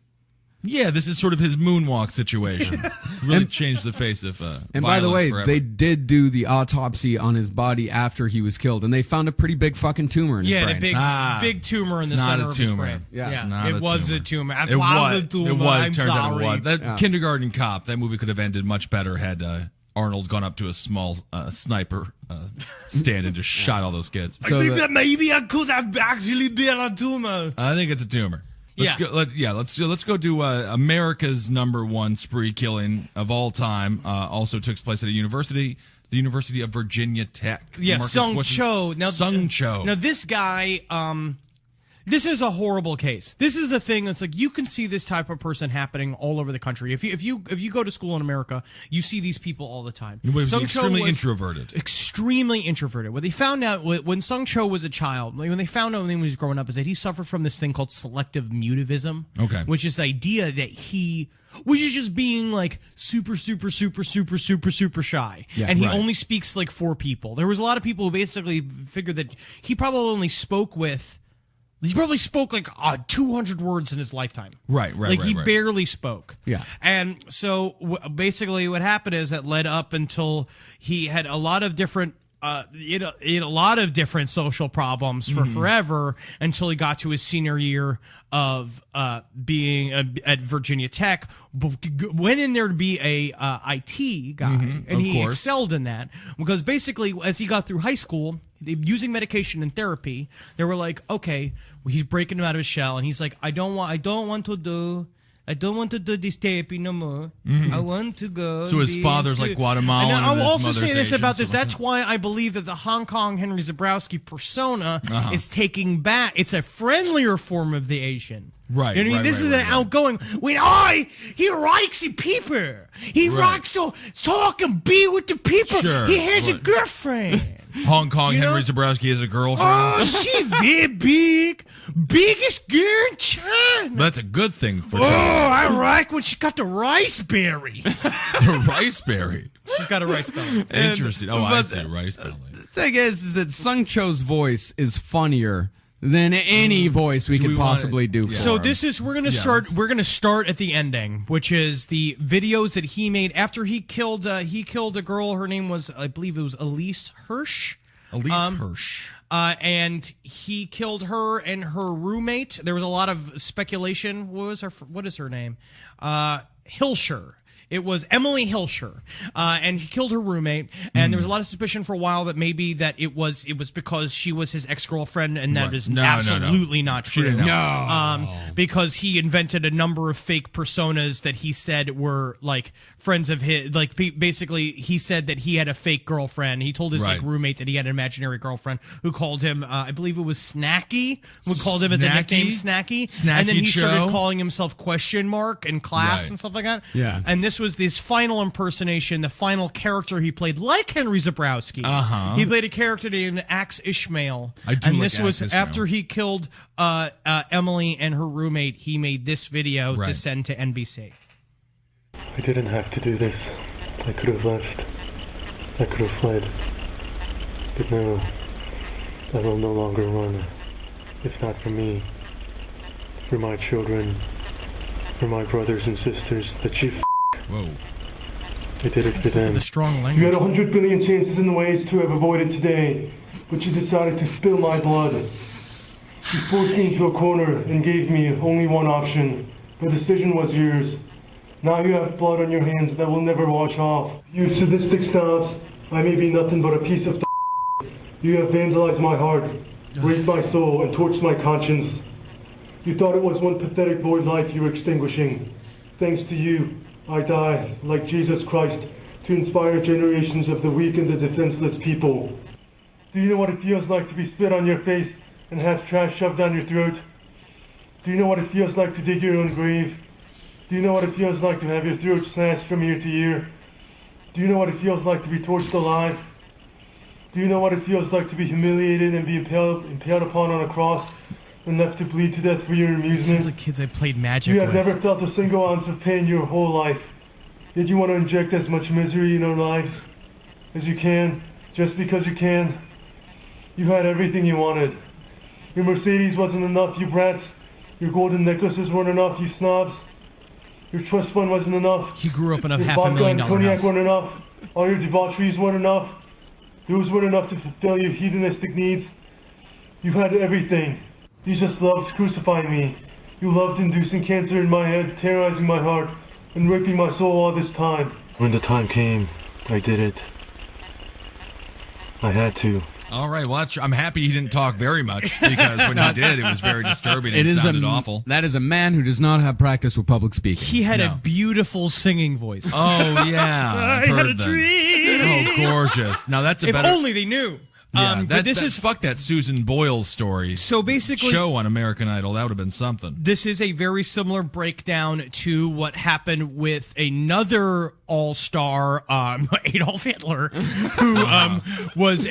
D: Yeah, this is sort of his moonwalk situation. Really changed the face of
E: And by the
D: violence
E: way,
D: forever.
E: they did do the autopsy on his body after he was killed, and they found a pretty big fucking tumor in his
C: Yeah,
E: brain.
C: the big tumor in the
D: not
C: center
D: a
C: of his
D: tumor.
C: brain.
E: Yeah.
D: It's not
C: it
D: a
C: was
D: tumor.
C: a tumor.
D: It was
C: a tumor.
D: It was.
C: I'm
D: Turned out it
C: sorry.
D: was. That Kindergarten Cop. That movie could have ended much better had Arnold gone up to a small sniper stand and just shot all those kids.
E: So
C: I think
E: the-
C: that maybe I could have actually been a tumor.
D: I think it's a tumor. Let's go do America's #1 spree killing of all time. Also takes place at a university, the University of Virginia Tech.
C: Yeah,
D: Marcus,
C: Sung
D: what's his-
C: Cho. Now,
D: Sung Cho.
C: Now, this guy, this is a horrible case. This is a thing that's like you can see this type of person happening all over the country. If you go to school in America, you see these people all the time.
D: He was
C: Sung Cho
D: extremely
C: was
D: introverted.
C: Extremely introverted. What they found out when Sung Cho was a child, like when they found out when he was growing up, is that he suffered from this thing called selective mutivism.
D: Okay.
C: Which is the idea that he was just being like super shy.
E: Yeah,
C: and he
D: right.
C: only speaks like 4 people. There was a lot of people who basically figured that he probably only spoke like 200 words in his lifetime.
D: Right,
C: Like he
D: right.
C: barely spoke.
E: Yeah.
C: And so basically what happened is that led up until he had a lot of different he had a lot of different social problems for forever until he got to his senior year of being at Virginia Tech. Went in there to be a IT guy, and
D: of
C: he
D: course.
C: excelled in that because basically, as he got through high school, using medication and therapy, they were like, okay, well, he's breaking him out of his shell, and he's like, I don't want to do this therapy no more. I want to go.
D: So his
C: be
D: father's
C: in
D: like
C: school."
D: Guatemalan
C: And
D: and
C: I'll
D: his
C: also
D: mother's
C: say this
D: Asian,
C: about this.
D: something like
C: That's why I believe that the Hong Kong Henry Zabrowski persona
D: Uh-huh.
C: is taking back. It's a friendlier form of the Asian.
D: Right,
C: You know what I mean?
D: right,
C: This
D: right,
C: is an
D: right.
C: outgoing. He likes the people. He
D: Right.
C: likes to talk and be with the people.
D: Sure,
C: He has a
D: right.
C: girlfriend.
D: Hong Kong
C: You know-
D: Henry Zabrowski has a girlfriend.
C: Oh, she's very big. Biggest girl in China.
D: That's a good thing for
C: Oh, I like when she got the rice berry.
D: the rice berry.
C: She's got a rice berry.
D: Interesting. Oh, I
E: but-
D: see. Rice belly.
E: The thing is that Sung Cho's voice is funnier than any voice we could
D: we wanna-
E: possibly do.
D: yeah.
E: For
C: So
E: him.
C: this is we're gonna start at the ending, which is the videos that he made after he killed a girl. Her name was, I believe it was Elise Hirsch.
D: Elise Hirsch.
C: And he killed her and her roommate. There was a lot of speculation. What is her name? Hilscher. It was Emily Hilscher, and he killed her roommate. And there was a lot of suspicion for a while that maybe that it was because she was his ex-girlfriend, and that
D: Right.
C: is
D: No,
C: absolutely not
D: She
C: true.
D: didn't know.
C: Because he invented a number of fake personas that he said were like friends of his. Like basically, he said that he had a fake girlfriend. He told his
D: Right.
C: like roommate that he had an imaginary girlfriend who called him, I believe it was Snacky, who called him as a nickname Snacky, and then he started
D: Cho?
C: calling himself question mark in class
D: Right.
C: and stuff like that.
E: Yeah.
C: And this was this final impersonation, the final character he played, like Henry Zabrowski. He played a character named Axe Ishmael.
D: I do
C: and
D: like
C: this was
D: Axe Ishmael.
C: after he killed Emily and her roommate. He made this video to
D: Right.
C: send to NBC.
F: I didn't have to do this. I could have left. I could have fled. But no, I will no longer run. If not for me, for my children, for my brothers and sisters, the chief.
D: Whoa.
F: I did it for them.
C: The strong
F: You
C: language.
F: had 100 billion chances and ways to have avoided today, but you decided to spill my blood. You forced me into a corner and gave me only one option. The decision was yours. Now you have blood on your hands that will never wash off. You sadistic snobs, I may be nothing but a piece of You have vandalized my heart, raped my soul, and torched my conscience. You thought it was one pathetic void life you were extinguishing. Thanks to you, I die, like Jesus Christ, to inspire generations of the weak and the defenseless people. Do you know what it feels like to be spit on your face and have trash shoved down your throat? Do you know what it feels like to dig your own grave? Do you know what it feels like to have your throat slashed from ear to ear? Do you know what it feels like to be torched alive? Do you know what it feels like to be humiliated and be impaled upon on a cross and left to bleed to death for your
C: This
F: amusement?
C: is like kids I played Magic
F: You have
C: with.
F: never felt a single ounce of pain your whole life. Yet you want to inject as much misery in our lives as you can, just because you can. You had everything you wanted. Your Mercedes wasn't enough, you brats. Your golden necklaces weren't enough, you snobs. Your trust fund wasn't enough.
C: He grew up in a
F: Your
C: $500,000
F: vodka and cognac
C: house.
F: weren't enough. All your debaucheries weren't enough. Those weren't enough to fulfill your hedonistic needs. You had everything. You just loved crucifying me. You loved inducing cancer in my head, terrorizing my heart, and raping my soul all this time. When the time came, I did it. I had to.
D: All right. Well, I'm happy he didn't talk very much because when he did, it was very disturbing. It sounded awful.
E: That is a man who does not have practice with public speaking.
C: He had
D: No.
C: a beautiful singing voice.
D: Oh yeah,
C: I
D: I've
C: had
D: heard
C: a
D: them.
C: dream.
D: Oh, gorgeous. Now that's a
C: If
D: better.
C: only they knew.
D: Yeah,
C: But this is
D: fuck that Susan Boyle story.
C: so basically.
D: Show on American Idol. That would have been something.
C: This is a very similar breakdown to what happened with another all-star, Adolf Hitler, who was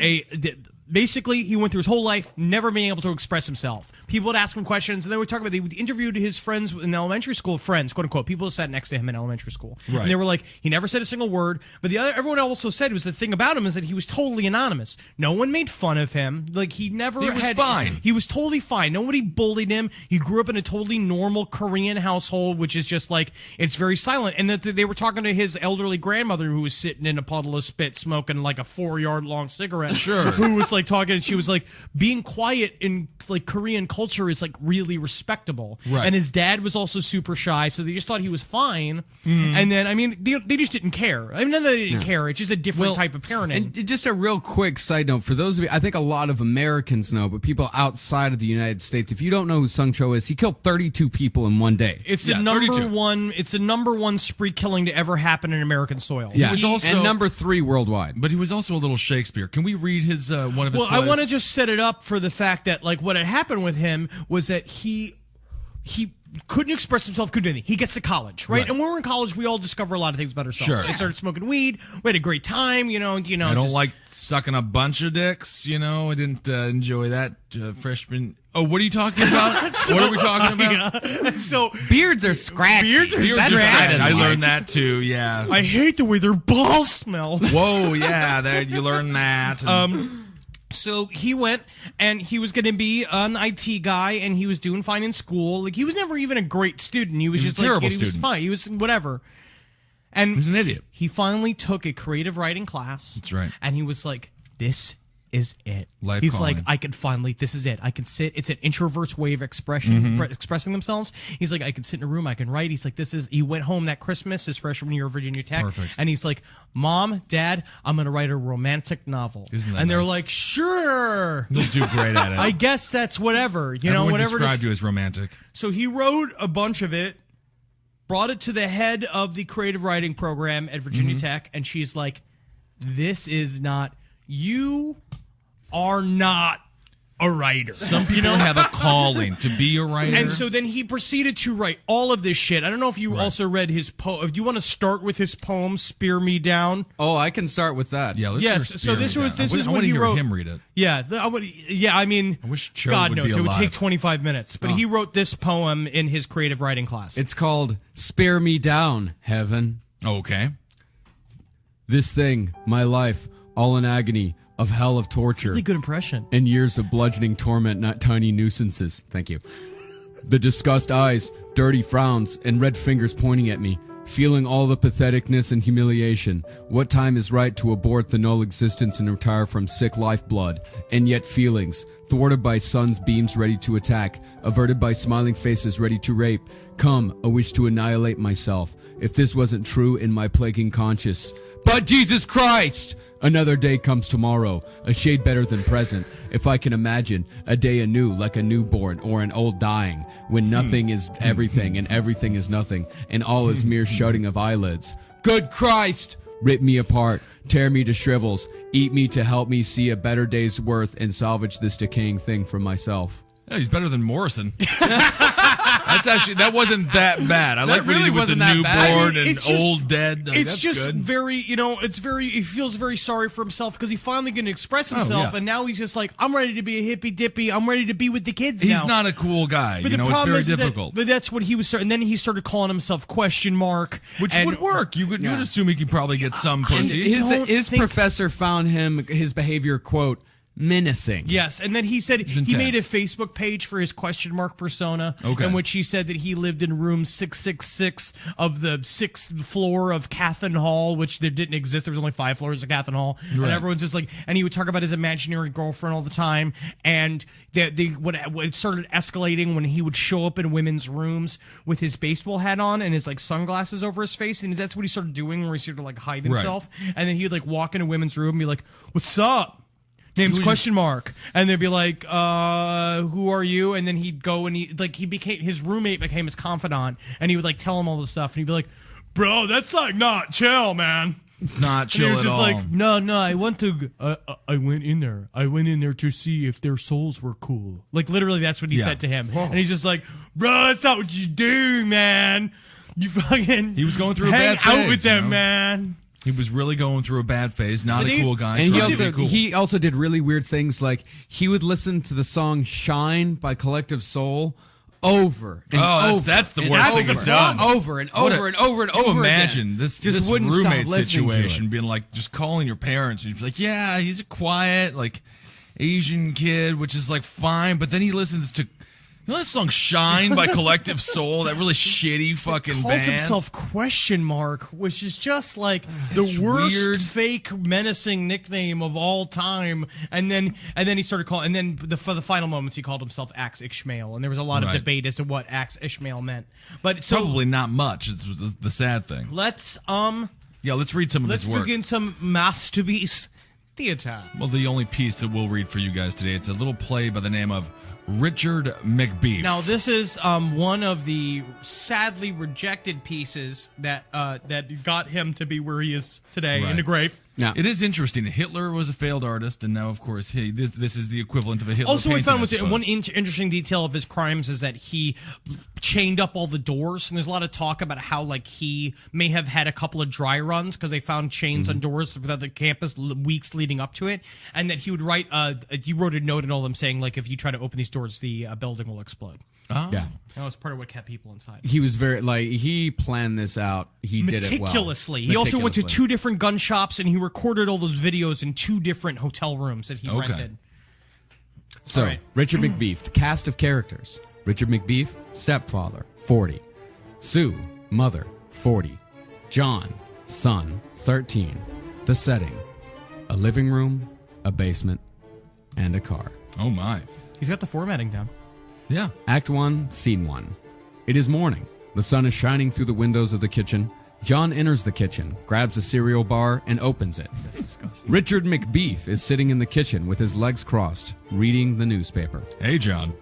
C: basically, he went through his whole life never being able to express himself. People would ask him questions, and they would talk about. They interviewed his friends in elementary school, friends, quote unquote, people who sat next to him in elementary school,
D: Right.
C: and they were like, he never said a single word. But everyone also said was the thing about him is that he was totally anonymous. No one made fun of him. Like he never
D: He was
C: had.
D: fine.
C: He was totally fine. Nobody bullied him. He grew up in a totally normal Korean household, which is just like it's very silent. And that they were talking to his elderly grandmother who was sitting in a puddle of spit, smoking like a 4-yard long cigarette.
D: Sure.
C: Who was like talking, and she was like, being quiet in like Korean culture is like really respectable.
D: Right.
C: And his dad was also super shy, so they just thought he was fine. And then I mean, they just didn't care. I mean, not that they didn't care. It's just a different type of parenting.
E: And just a real quick side note for those of you, I think a lot of Americans know, but people outside of the United States, if you don't know who Sung Cho is, he killed 32 people in one day.
C: It's
D: Yeah,
C: the number
D: 32.
C: one. It's the number one spree killing to ever happen in American soil.
E: Yeah,
D: was also-
E: and number 3 worldwide.
D: But he was also a little Shakespeare. Can we read his one of his
C: Well, I
D: plays?
C: want to just set it up for the fact that like what had happened with him was that he couldn't express himself, couldn't do anything. He gets to college, right?
D: Right.
C: And when we're in college, we all discover a lot of things about ourselves.
D: Sure.
C: I started smoking weed. We had a great time, you know.
D: I don't
C: just-
D: like sucking a bunch of dicks. You know, I didn't enjoy that freshman. Oh, what are you talking about? What are we talking about?
C: So
E: Beards are scratchy.
C: Beards are
D: You're just
C: scratchy.
D: I learned that too. Yeah.
C: I hate the way their balls smell.
D: Whoa. Yeah. That you learned that. And-
C: So he went and he was going to be an IT guy and he was doing fine in school. Like he was never even a great student. He was
D: He was
C: just
D: a
C: like,
D: terrible
C: he was
D: student.
C: fine. He was whatever. And
D: He was an idiot.
C: He finally took a creative writing class.
D: That's right.
C: And he was like, this is it.
D: Life
C: He's
D: calling.
C: like, I can finally, this is it. I can sit. It's an introvert's way of
D: Mm-hmm.
C: expressing themselves. He's like, I can sit in a room, I can write. He's like, he went home that Christmas, his freshman year of Virginia Tech.
D: Perfect.
C: And he's like, Mom, Dad, I'm going to write a romantic novel.
D: Isn't that
C: and they're
D: nice?
C: like, sure.
D: You'll do great at it.
C: I guess that's whatever. You
D: Everyone
C: know, whatever it is.
D: described you as romantic.
C: So he wrote a bunch of it, brought it to the head of the creative writing program at Virginia Tech, and she's like, this is not, you are not a writer.
D: Some people have a calling to be a writer.
C: And so then he proceeded to write all of this shit. I don't know if you also read his poem. If you want to start with his poem, Spear Me Down.
E: Oh, I can start with that.
D: yeah, let's
C: Yes,
D: hear
C: so
D: Spear
C: this
D: Me
C: was-
D: Down.
C: this
D: I
C: is
D: want
C: what
D: to
C: he
D: hear
C: wrote.
D: him read it.
C: Yeah, I mean,
D: I wish Joe
C: God
D: would
C: knows
D: be
C: it would
D: alive.
C: take 25 minutes. But he wrote this poem in his creative writing class.
E: It's called Spare Me Down, Heaven.
D: Okay.
E: This thing, my life, all in agony, of hell of torture.
C: Really good impression.
E: And years of bludgeoning torment, not tiny nuisances. Thank you. The disgust eyes, dirty frowns, and red fingers pointing at me. Feeling all the patheticness and humiliation. What time is right to abort the null existence and retire from sick lifeblood? And yet feelings, thwarted by sun's beams ready to attack, averted by smiling faces ready to rape. Come, a wish to annihilate myself. If this wasn't true in my plaguing conscience. But Jesus Christ! Another day comes tomorrow, a shade better than present. If I can imagine, a day anew like a newborn or an old dying, when nothing is everything and everything is nothing, and all is mere shutting of eyelids. Good Christ! Rip me apart, tear me to shrivels, eat me to help me see a better day's worth and salvage this decaying thing from myself.
D: Yeah, he's better than Morrison. That wasn't that bad. I like what he
E: really
D: did with the
E: wasn't that bad.
D: newborn and
C: It's just-
D: old dead. Like,
C: It's
D: that's
C: just
D: good.
C: very, he feels very sorry for himself because he finally going to express himself,
D: yeah.
C: and now he's just like, I'm ready to be a hippy dippy. I'm ready to be with the kids now.
D: He's not a cool guy.
C: But
D: You
C: the
D: know, it's
C: problem
D: very
C: is that-
D: difficult.
C: but that's what he was. And then he started calling himself question mark,
D: Which
C: and-
D: would work. You would assume he could probably get some
E: And
D: pussy.
C: don't
E: his
C: think-
E: professor found his behavior, quote, menacing.
C: Yes, and then he said he made a
D: intense.
C: Facebook page for his question mark persona,
D: Okay.
C: in which he said that he lived in room 666 of the 6th floor of Cathan Hall, which there didn't exist. There was only 5 floors of Cathan Hall, and
D: Right.
C: everyone's just like, and he would talk about his imaginary girlfriend all the time, and it started escalating when he would show up in women's rooms with his baseball hat on and his like sunglasses over his face, and that's what he started doing, where he started to like hide himself, and then he'd like walk in a women's room and be like, "What's up?" Name's question mark, and they'd be like, "Who are you?" And then he'd go and his roommate became his confidant, and he would like tell him all this stuff, and he'd be like, "Bro, that's like not chill, man."
D: It's not
C: And he
D: chill
C: was
D: at
C: just
D: all.
C: like, "No, I went in there. I went in there to see if their souls were cool." Like literally, that's what he
D: Yeah.
C: said to him, and he's just like, "Bro, that's not what you do, man. You fucking
D: He was going through a
C: hang
D: bad
C: out
D: phase,
C: with them,
D: you know?
C: man."
D: He was really going through a bad phase. Not
C: But
D: a
C: he-
D: cool guy.
E: And
D: trying to be cool.
E: he also did really weird things, like he would listen to the song "Shine" by Collective Soul over and over.
D: that's the
E: and
D: worst thing
E: over
D: he's done.
E: Over and over and over and
D: Can you
E: over
D: imagine
E: again.
D: this
E: Just wouldn't stop
D: roommate
E: listening to
D: situation
E: it.
D: being like just calling your parents and you're like, yeah, he's a quiet like Asian kid, which is like fine, but then he listens to that song "Shine" by Collective Soul, that really shitty fucking
C: Calls
D: band.
C: himself question mark, which is just like
D: It's
C: the worst
D: weird.
C: fake menacing nickname of all time. And then he started calling, and then for the final moments he called himself Axe Ishmael, and there was a lot of
D: Right.
C: debate as to what Axe Ishmael meant. But so
D: Probably not much. It's the sad thing.
C: let's
D: Yeah, let's read some of
C: let's
D: his work.
C: begin some masterpiece theater.
D: Well, the only piece that we'll read for you guys today, it's a little play by the name of Richard McBeef.
C: Now, this is one of the sadly rejected pieces that got him to be where he is today in
D: Right.
C: the grave.
E: Yeah.
D: It is interesting. Hitler was a failed artist, and now, of course, this is the equivalent of a Hitler
C: Also, we
D: painting,
C: found
D: I
C: was
D: suppose.
C: one interesting detail of his crimes is that he chained up all the doors, and there's a lot of talk about how like he may have had a couple of dry runs because they found chains on doors without the campus weeks leading up to it, and that he would write. He wrote a note in all of them saying like, if you try to open these doors, the building will explode.
D: Oh.
E: Yeah.
C: That was part of what kept people inside.
E: He was very he planned this out. He did it well.
C: Meticulously. He also went to
E: Meticulously.
C: 2 different gun shops, and he recorded all those videos in 2 different hotel rooms that he
D: Okay.
C: rented.
E: So,
C: All right.
E: Richard McBeef, the cast of characters. Richard McBeef, stepfather, 40. Sue, mother, 40. John, son, 13. The setting, a living room, a basement, and a car.
D: Oh, my.
C: He's got the formatting down.
D: Yeah.
E: Act 1, Scene 1. It is morning. The sun is shining through the windows of the kitchen. John enters the kitchen, grabs a cereal bar, and opens it.
C: That's disgusting.
E: Richard McBeef is sitting in the kitchen with his legs crossed, reading the newspaper.
D: Hey, John.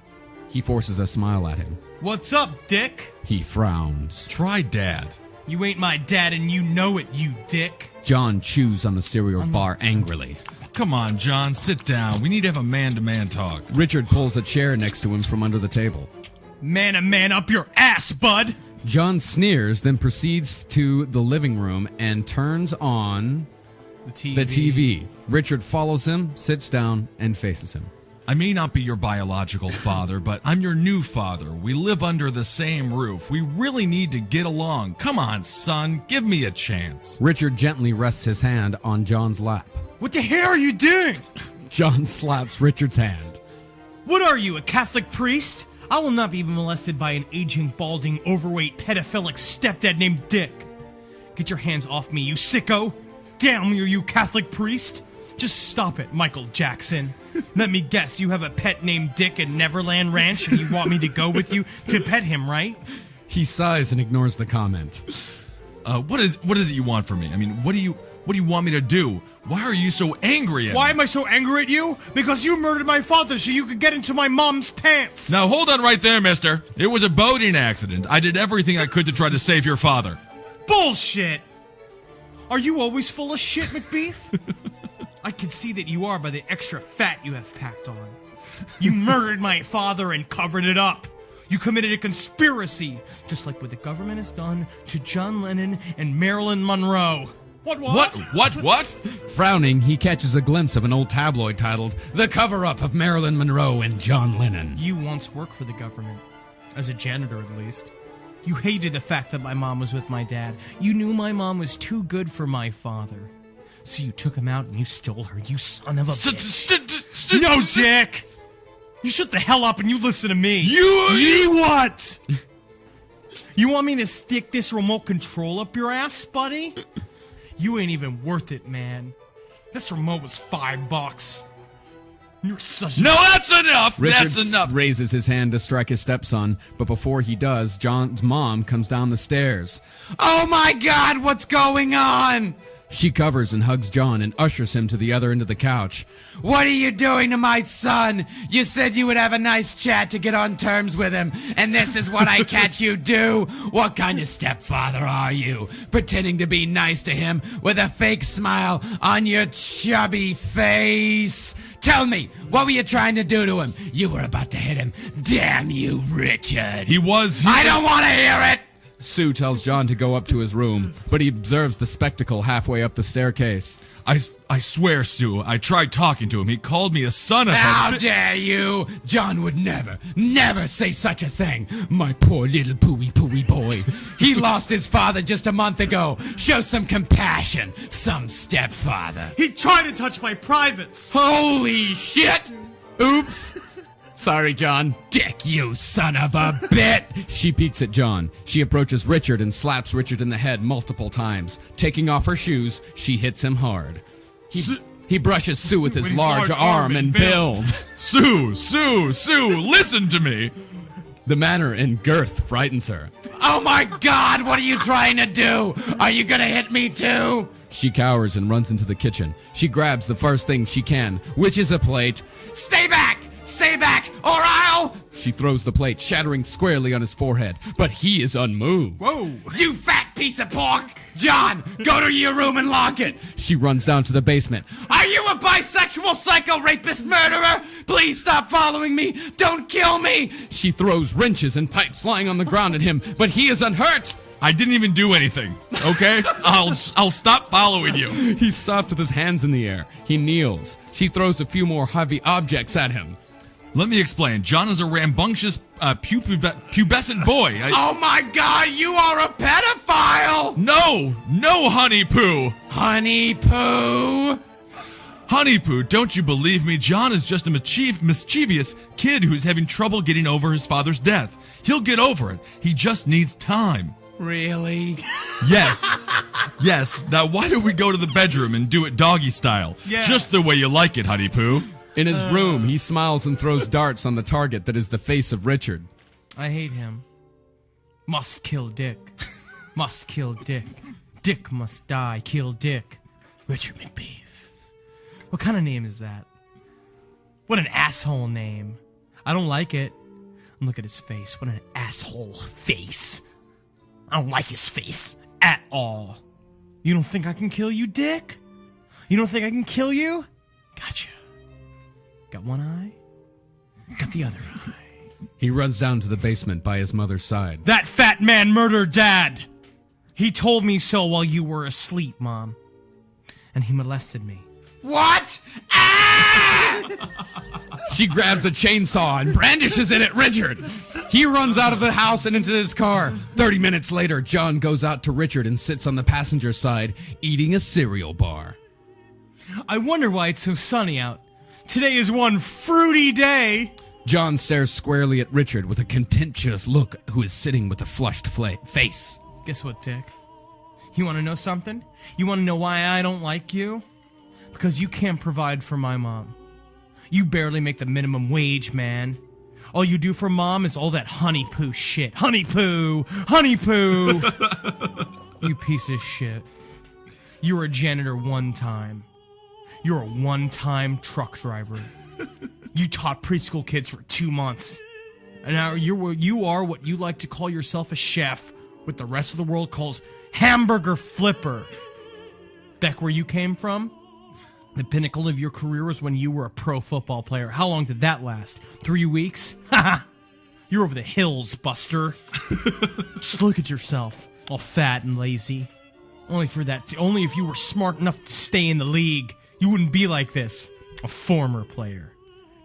E: He forces a smile at him.
C: What's up, dick?
E: He frowns.
D: Try Dad.
C: You ain't my dad, and you know it, you dick.
E: John chews on the cereal bar angrily.
D: Come on, John. Sit down. We need to have a man-to-man talk.
E: Richard pulls a chair next to him from under the table.
C: Man up your ass, bud.
E: John sneers, then proceeds to the living room and turns on
C: The TV.
E: the TV. Richard follows him, sits down, and faces him.
D: I may not be your biological father, but I'm your new father. We live under the same roof. We really need to get along. Come on, son, give me a chance.
E: Richard gently rests his hand on John's lap.
C: What the hell are you doing?
E: John slaps Richard's hand.
C: What are you, a Catholic priest? I will not be molested by an aging, balding, overweight, pedophilic stepdad named Dick. Get your hands off me, you sicko! Damn you Catholic priest! Just stop it, Michael Jackson. Let me guess, you have a pet named Dick at Neverland Ranch and you want me to go with you to pet him, right?
E: He sighs and ignores the comment.
D: What is it you want from me? I mean, what do you want me to do? Why are you so angry at
C: Why
D: me?
C: am I so angry at you? Because you murdered my father so you could get into my mom's pants!
D: Now hold on right there, mister. It was a boating accident. I did everything I could to try to save your father.
C: Bullshit! Are you always full of shit, McBeef? I can see that you are by the extra fat you have packed on. You murdered my father and covered it up. You committed a conspiracy, just like what the government has done to John Lennon and Marilyn Monroe. What?
E: Frowning, he catches a glimpse of an old tabloid titled The Cover-Up of Marilyn Monroe and John Lennon.
C: You once worked for the government. As a janitor, at least. You hated the fact that my mom was with my dad. You knew my mom was too good for my father. So you took him out and you stole her, you son of a bitch. No, Dick! You shut the hell up and you listen to me. Me what? You want me to stick this remote control up your ass, buddy? You ain't even worth it, man. This remote was $5. You're such a...
D: No, that's enough!
E: Richard
D: That's enough!
E: raises his hand to strike his stepson, but before he does, John's mom comes down the stairs. Oh my God, what's going on? She covers and hugs John and ushers him to the other end of the couch. What are you doing to my son? You said you would have a nice chat to get on terms with him, and this is what I catch you do? What kind of stepfather are you? Pretending to be nice to him with a fake smile on your chubby face? Tell me, what were you trying to do to him? You were about to hit him. Damn you, Richard. I don't want to hear it! Sue tells John to go up to his room, but he observes the spectacle halfway up the staircase.
D: I swear, Sue, I tried talking to him. He called me a son of a...
E: How dare you! John would never say such a thing. My poor little pooey boy. He lost his father just a month ago. Show some compassion, some stepfather.
C: He tried to touch my privates.
E: Holy shit! Oops! Sorry, John. Dick, you son of a bit! She peeks at John. She approaches Richard and slaps Richard in the head multiple times. Taking off her shoes, she hits him hard. He brushes Sue with his large arm and build.
D: Sue, listen to me!
E: The manner and girth frightens her. Oh my God, what are you trying to do? Are you gonna hit me too? She cowers and runs into the kitchen. She grabs the first thing she can, which is a plate. Stay back! Stay back, or I'll... She throws the plate, shattering squarely on his forehead, but he is unmoved.
C: Whoa!
E: You fat piece of pork! John, go to your room and lock it! She runs down to the basement. Are you a bisexual psycho rapist murderer? Please stop following me! Don't kill me! She throws wrenches and pipes lying on the ground at him, but he is unhurt!
D: I didn't even do anything, okay? I'll stop following you.
E: He stopped with his hands in the air. He kneels. She throws a few more heavy objects at him.
D: Let me explain. John is a rambunctious, pubescent boy.
E: Oh my God, you are a pedophile!
D: No, Honey Poo!
E: Honey Poo?
D: Honey Poo, don't you believe me? John is just a mischievous kid who's having trouble getting over his father's death. He'll get over it. He just needs time.
E: Really?
D: Yes. Now why don't we go to the bedroom and do it doggy style?
C: Yeah.
D: Just the way you like it, Honey Poo.
E: In his room, he smiles and throws darts on the target that is the face of Richard.
C: I hate him. Must kill Dick. Must kill Dick. Dick must die. Kill Dick. Richard McBeef. What kind of name is that? What an asshole name. I don't like it. And look at his face. What an asshole face. I don't like his face at all. You don't think I can kill you, Dick? You don't think I can kill you? Gotcha. Got one eye? Got the other eye.
E: He runs down to the basement by his mother's side.
C: That fat man murdered Dad! He told me so while you were asleep, Mom. And he molested me.
E: What? Ah! She grabs a chainsaw and brandishes it at Richard. He runs out of the house and into his car. 30 minutes later, John goes out to Richard and sits on the passenger side, eating a cereal bar.
C: I wonder why it's so sunny out. Today is one fruity day.
E: John stares squarely at Richard with a contemptuous look, who is sitting with a flushed face.
C: Guess what, Dick? You want to know something? You want to know why I don't like you? Because you can't provide for my mom. You barely make the minimum wage, man. All you do for mom is all that honey poo shit. Honey poo! Honey poo! You piece of shit. You were a janitor one time. You're a one-time truck driver. You taught preschool kids for 2 months. And now you are what you like to call yourself a chef, what the rest of the world calls hamburger flipper. Back where you came from, the pinnacle of your career was when you were a pro football player. How long did that last? 3 weeks? Haha! You're over the hills, Buster. Just look at yourself, all fat and lazy. Only if you were smart enough to stay in the league, you wouldn't be like this. A former player.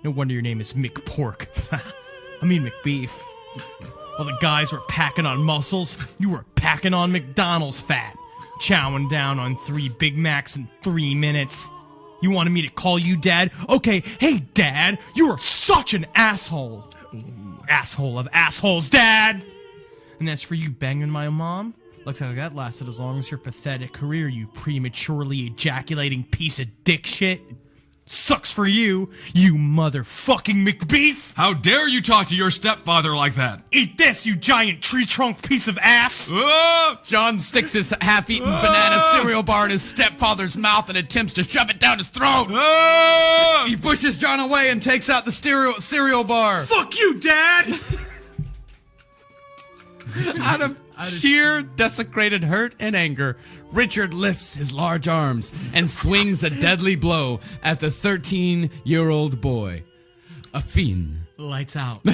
C: No wonder your name is McPork. I mean McBeef. While the guys were packing on muscles, you were packing on McDonald's fat. Chowing down on 3 Big Macs in 3 minutes. You wanted me to call you Dad? Okay, hey Dad, you are such an asshole. Asshole of assholes, Dad! And as for you banging my mom, looks like that lasted as long as your pathetic career, you prematurely ejaculating piece of dick shit. Sucks for you, you motherfucking McBeef!
D: How dare you talk to your stepfather like that?
C: Eat this, you giant tree trunk piece of ass!
E: John sticks his half-eaten banana cereal bar in his stepfather's mouth and attempts to shove it down his throat. He pushes John away and takes out the cereal bar.
C: Fuck you, Dad!
E: Out of sheer desecrated hurt and anger, Richard lifts his large arms and swings a deadly blow at the 13-year-old boy. A fiend.
C: Lights out.
D: The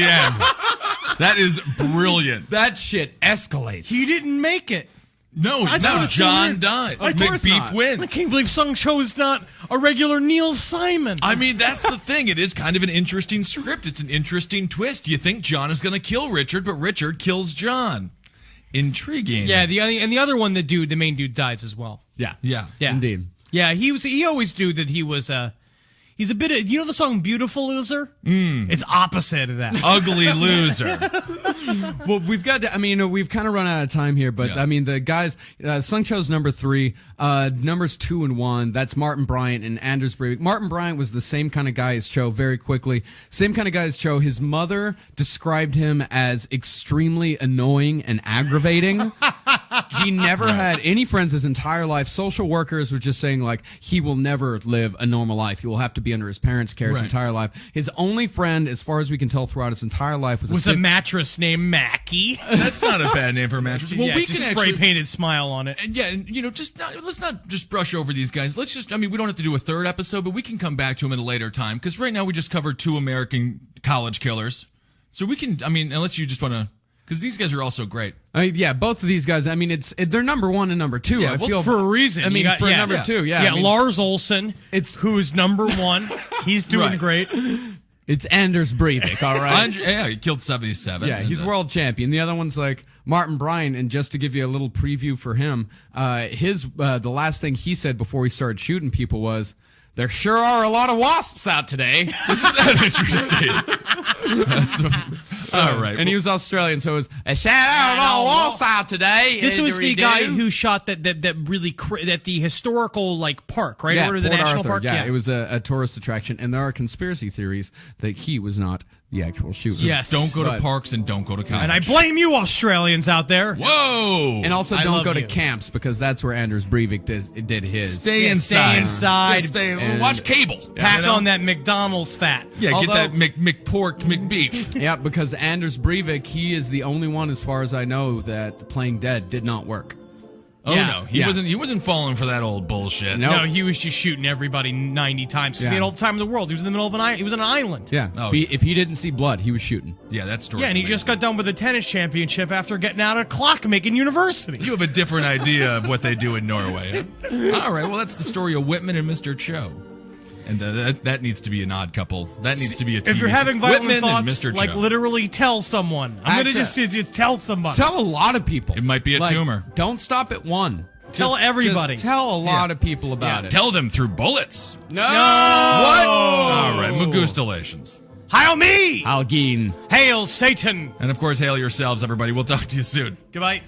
D: end. That is brilliant.
E: That shit escalates.
C: He didn't make it.
D: No,
C: That's
D: no,
C: what's so
D: John
C: weird.
D: dies.
C: Of course
D: McBeef
C: not. I
D: wins.
C: can't believe Sung Cho is not a regular Neil Simon.
D: I mean, that's the thing. It is kind of an interesting script. It's an interesting twist. You think John is going to kill Richard, but Richard kills John. Intriguing.
C: Yeah, the other one, the main dude dies as well.
E: Yeah.
D: Yeah.
E: Indeed.
C: Yeah, he always knew that he was he's a bit of, you know the song Beautiful Loser? It's opposite of that.
D: Ugly loser.
E: Well, we've kind of run out of time here, but
D: Yeah.
E: I mean, the guys, Sung Cho's number 3, numbers 2 and 1, that's Martin Bryant and Anders Breivik. Martin Bryant was the same kind of guy as Cho, very quickly. Same kind of guy as Cho. His mother described him as extremely annoying and aggravating. He never had any friends his entire life. Social workers were just saying, like, he will never live a normal life. He will have to be under his parents' care his
D: Right.
E: entire life. His only friend, as far as we can tell throughout his entire life, was
C: a mattress named Mackie.
D: That's not a bad name for a mattress. Well,
C: yeah,
D: we
C: just
D: can
C: spray
D: actually...
C: painted smile on it.
D: And yeah, and let's not just brush over these guys. Let's just, we don't have to do a third episode, but we can come back to them at a later time. Because right now we just covered 2 American college killers. So we can, unless you just want to, because these guys are also great.
E: Yeah, both of these guys. I mean, they're number 1 and number 2.
D: Yeah,
E: I
D: well,
E: feel
C: For a reason.
E: I mean,
C: You got-
E: for
C: yeah,
E: number
D: yeah.
E: 2, yeah.
C: Yeah,
E: I mean,
C: Lars Olson, who's number 1. He's doing
D: Right.
C: great.
E: it's Anders Breivik, all right.
D: Yeah, he killed 77.
E: Yeah, he's world champion. The other one's like Martin Bryant, and just to give you a little preview for him, the last thing he said before he started shooting people was, "There sure are a lot of wasps out today."
D: Isn't that interesting? All right.
E: And he was Australian, so it was a shout out all wasps out today.
C: This was the
E: Didgeridoo.
C: guy who shot that at the historical park, right?
E: Yeah,
C: Or the
E: Port
C: national
E: Arthur.
C: park.
E: Yeah, it was a tourist attraction, and there are conspiracy theories that he was not the actual shooter.
C: Yes.
D: Don't go to
E: But-
D: parks and don't go to college.
C: And I blame you, Australians out there.
D: Whoa!
E: And also,
C: I
E: don't
C: love
E: go to
C: you.
E: camps, because that's where Anders Breivik did his.
D: Stay
C: Yeah,
D: inside.
C: stay inside.
D: Just stay,
E: And-
D: watch cable.
C: Pack
D: You know?
C: on that McDonald's fat.
D: Yeah,
E: Although-
D: get that McPork, McBeef.
E: Yeah, because Anders Breivik, he is the only one, as far as I know, that playing dead did not work.
D: Oh
C: Yeah.
D: no, he
E: Yeah.
D: wasn't falling for that old bullshit.
E: No.
C: No, he was just shooting everybody 90 times. 'Cause
E: Yeah.
C: He had all the time in the world. He was in the middle of an island. He was on an island.
E: Yeah,
D: Oh,
E: if he didn't see blood, he was shooting.
D: Yeah, that story.
C: Yeah, and he just got done with the tennis championship after getting out of Clockmaking University.
D: You have a different idea of what they do in Norway. Huh? All right, well, that's the story of Whitman and Mr. Cho. And that needs to be an odd couple. That needs to be a TV.
C: If you're having violent
D: Whitman and
C: thoughts,
D: Mr.
C: like
D: Joe.
C: literally tell someone. I'm gonna
E: Actually-
C: just tell somebody.
E: Tell a lot of people.
D: It might be a
E: Like,
D: tumor.
E: Don't stop at one.
C: Tell everybody.
E: Just tell a lot of people about it.
D: Tell them through bullets.
E: No.
D: What? All right, Magustalations.
C: Hail me!
E: Algene.
C: Hail Satan!
D: And of course, hail yourselves, everybody. We'll talk to you soon.
C: Goodbye.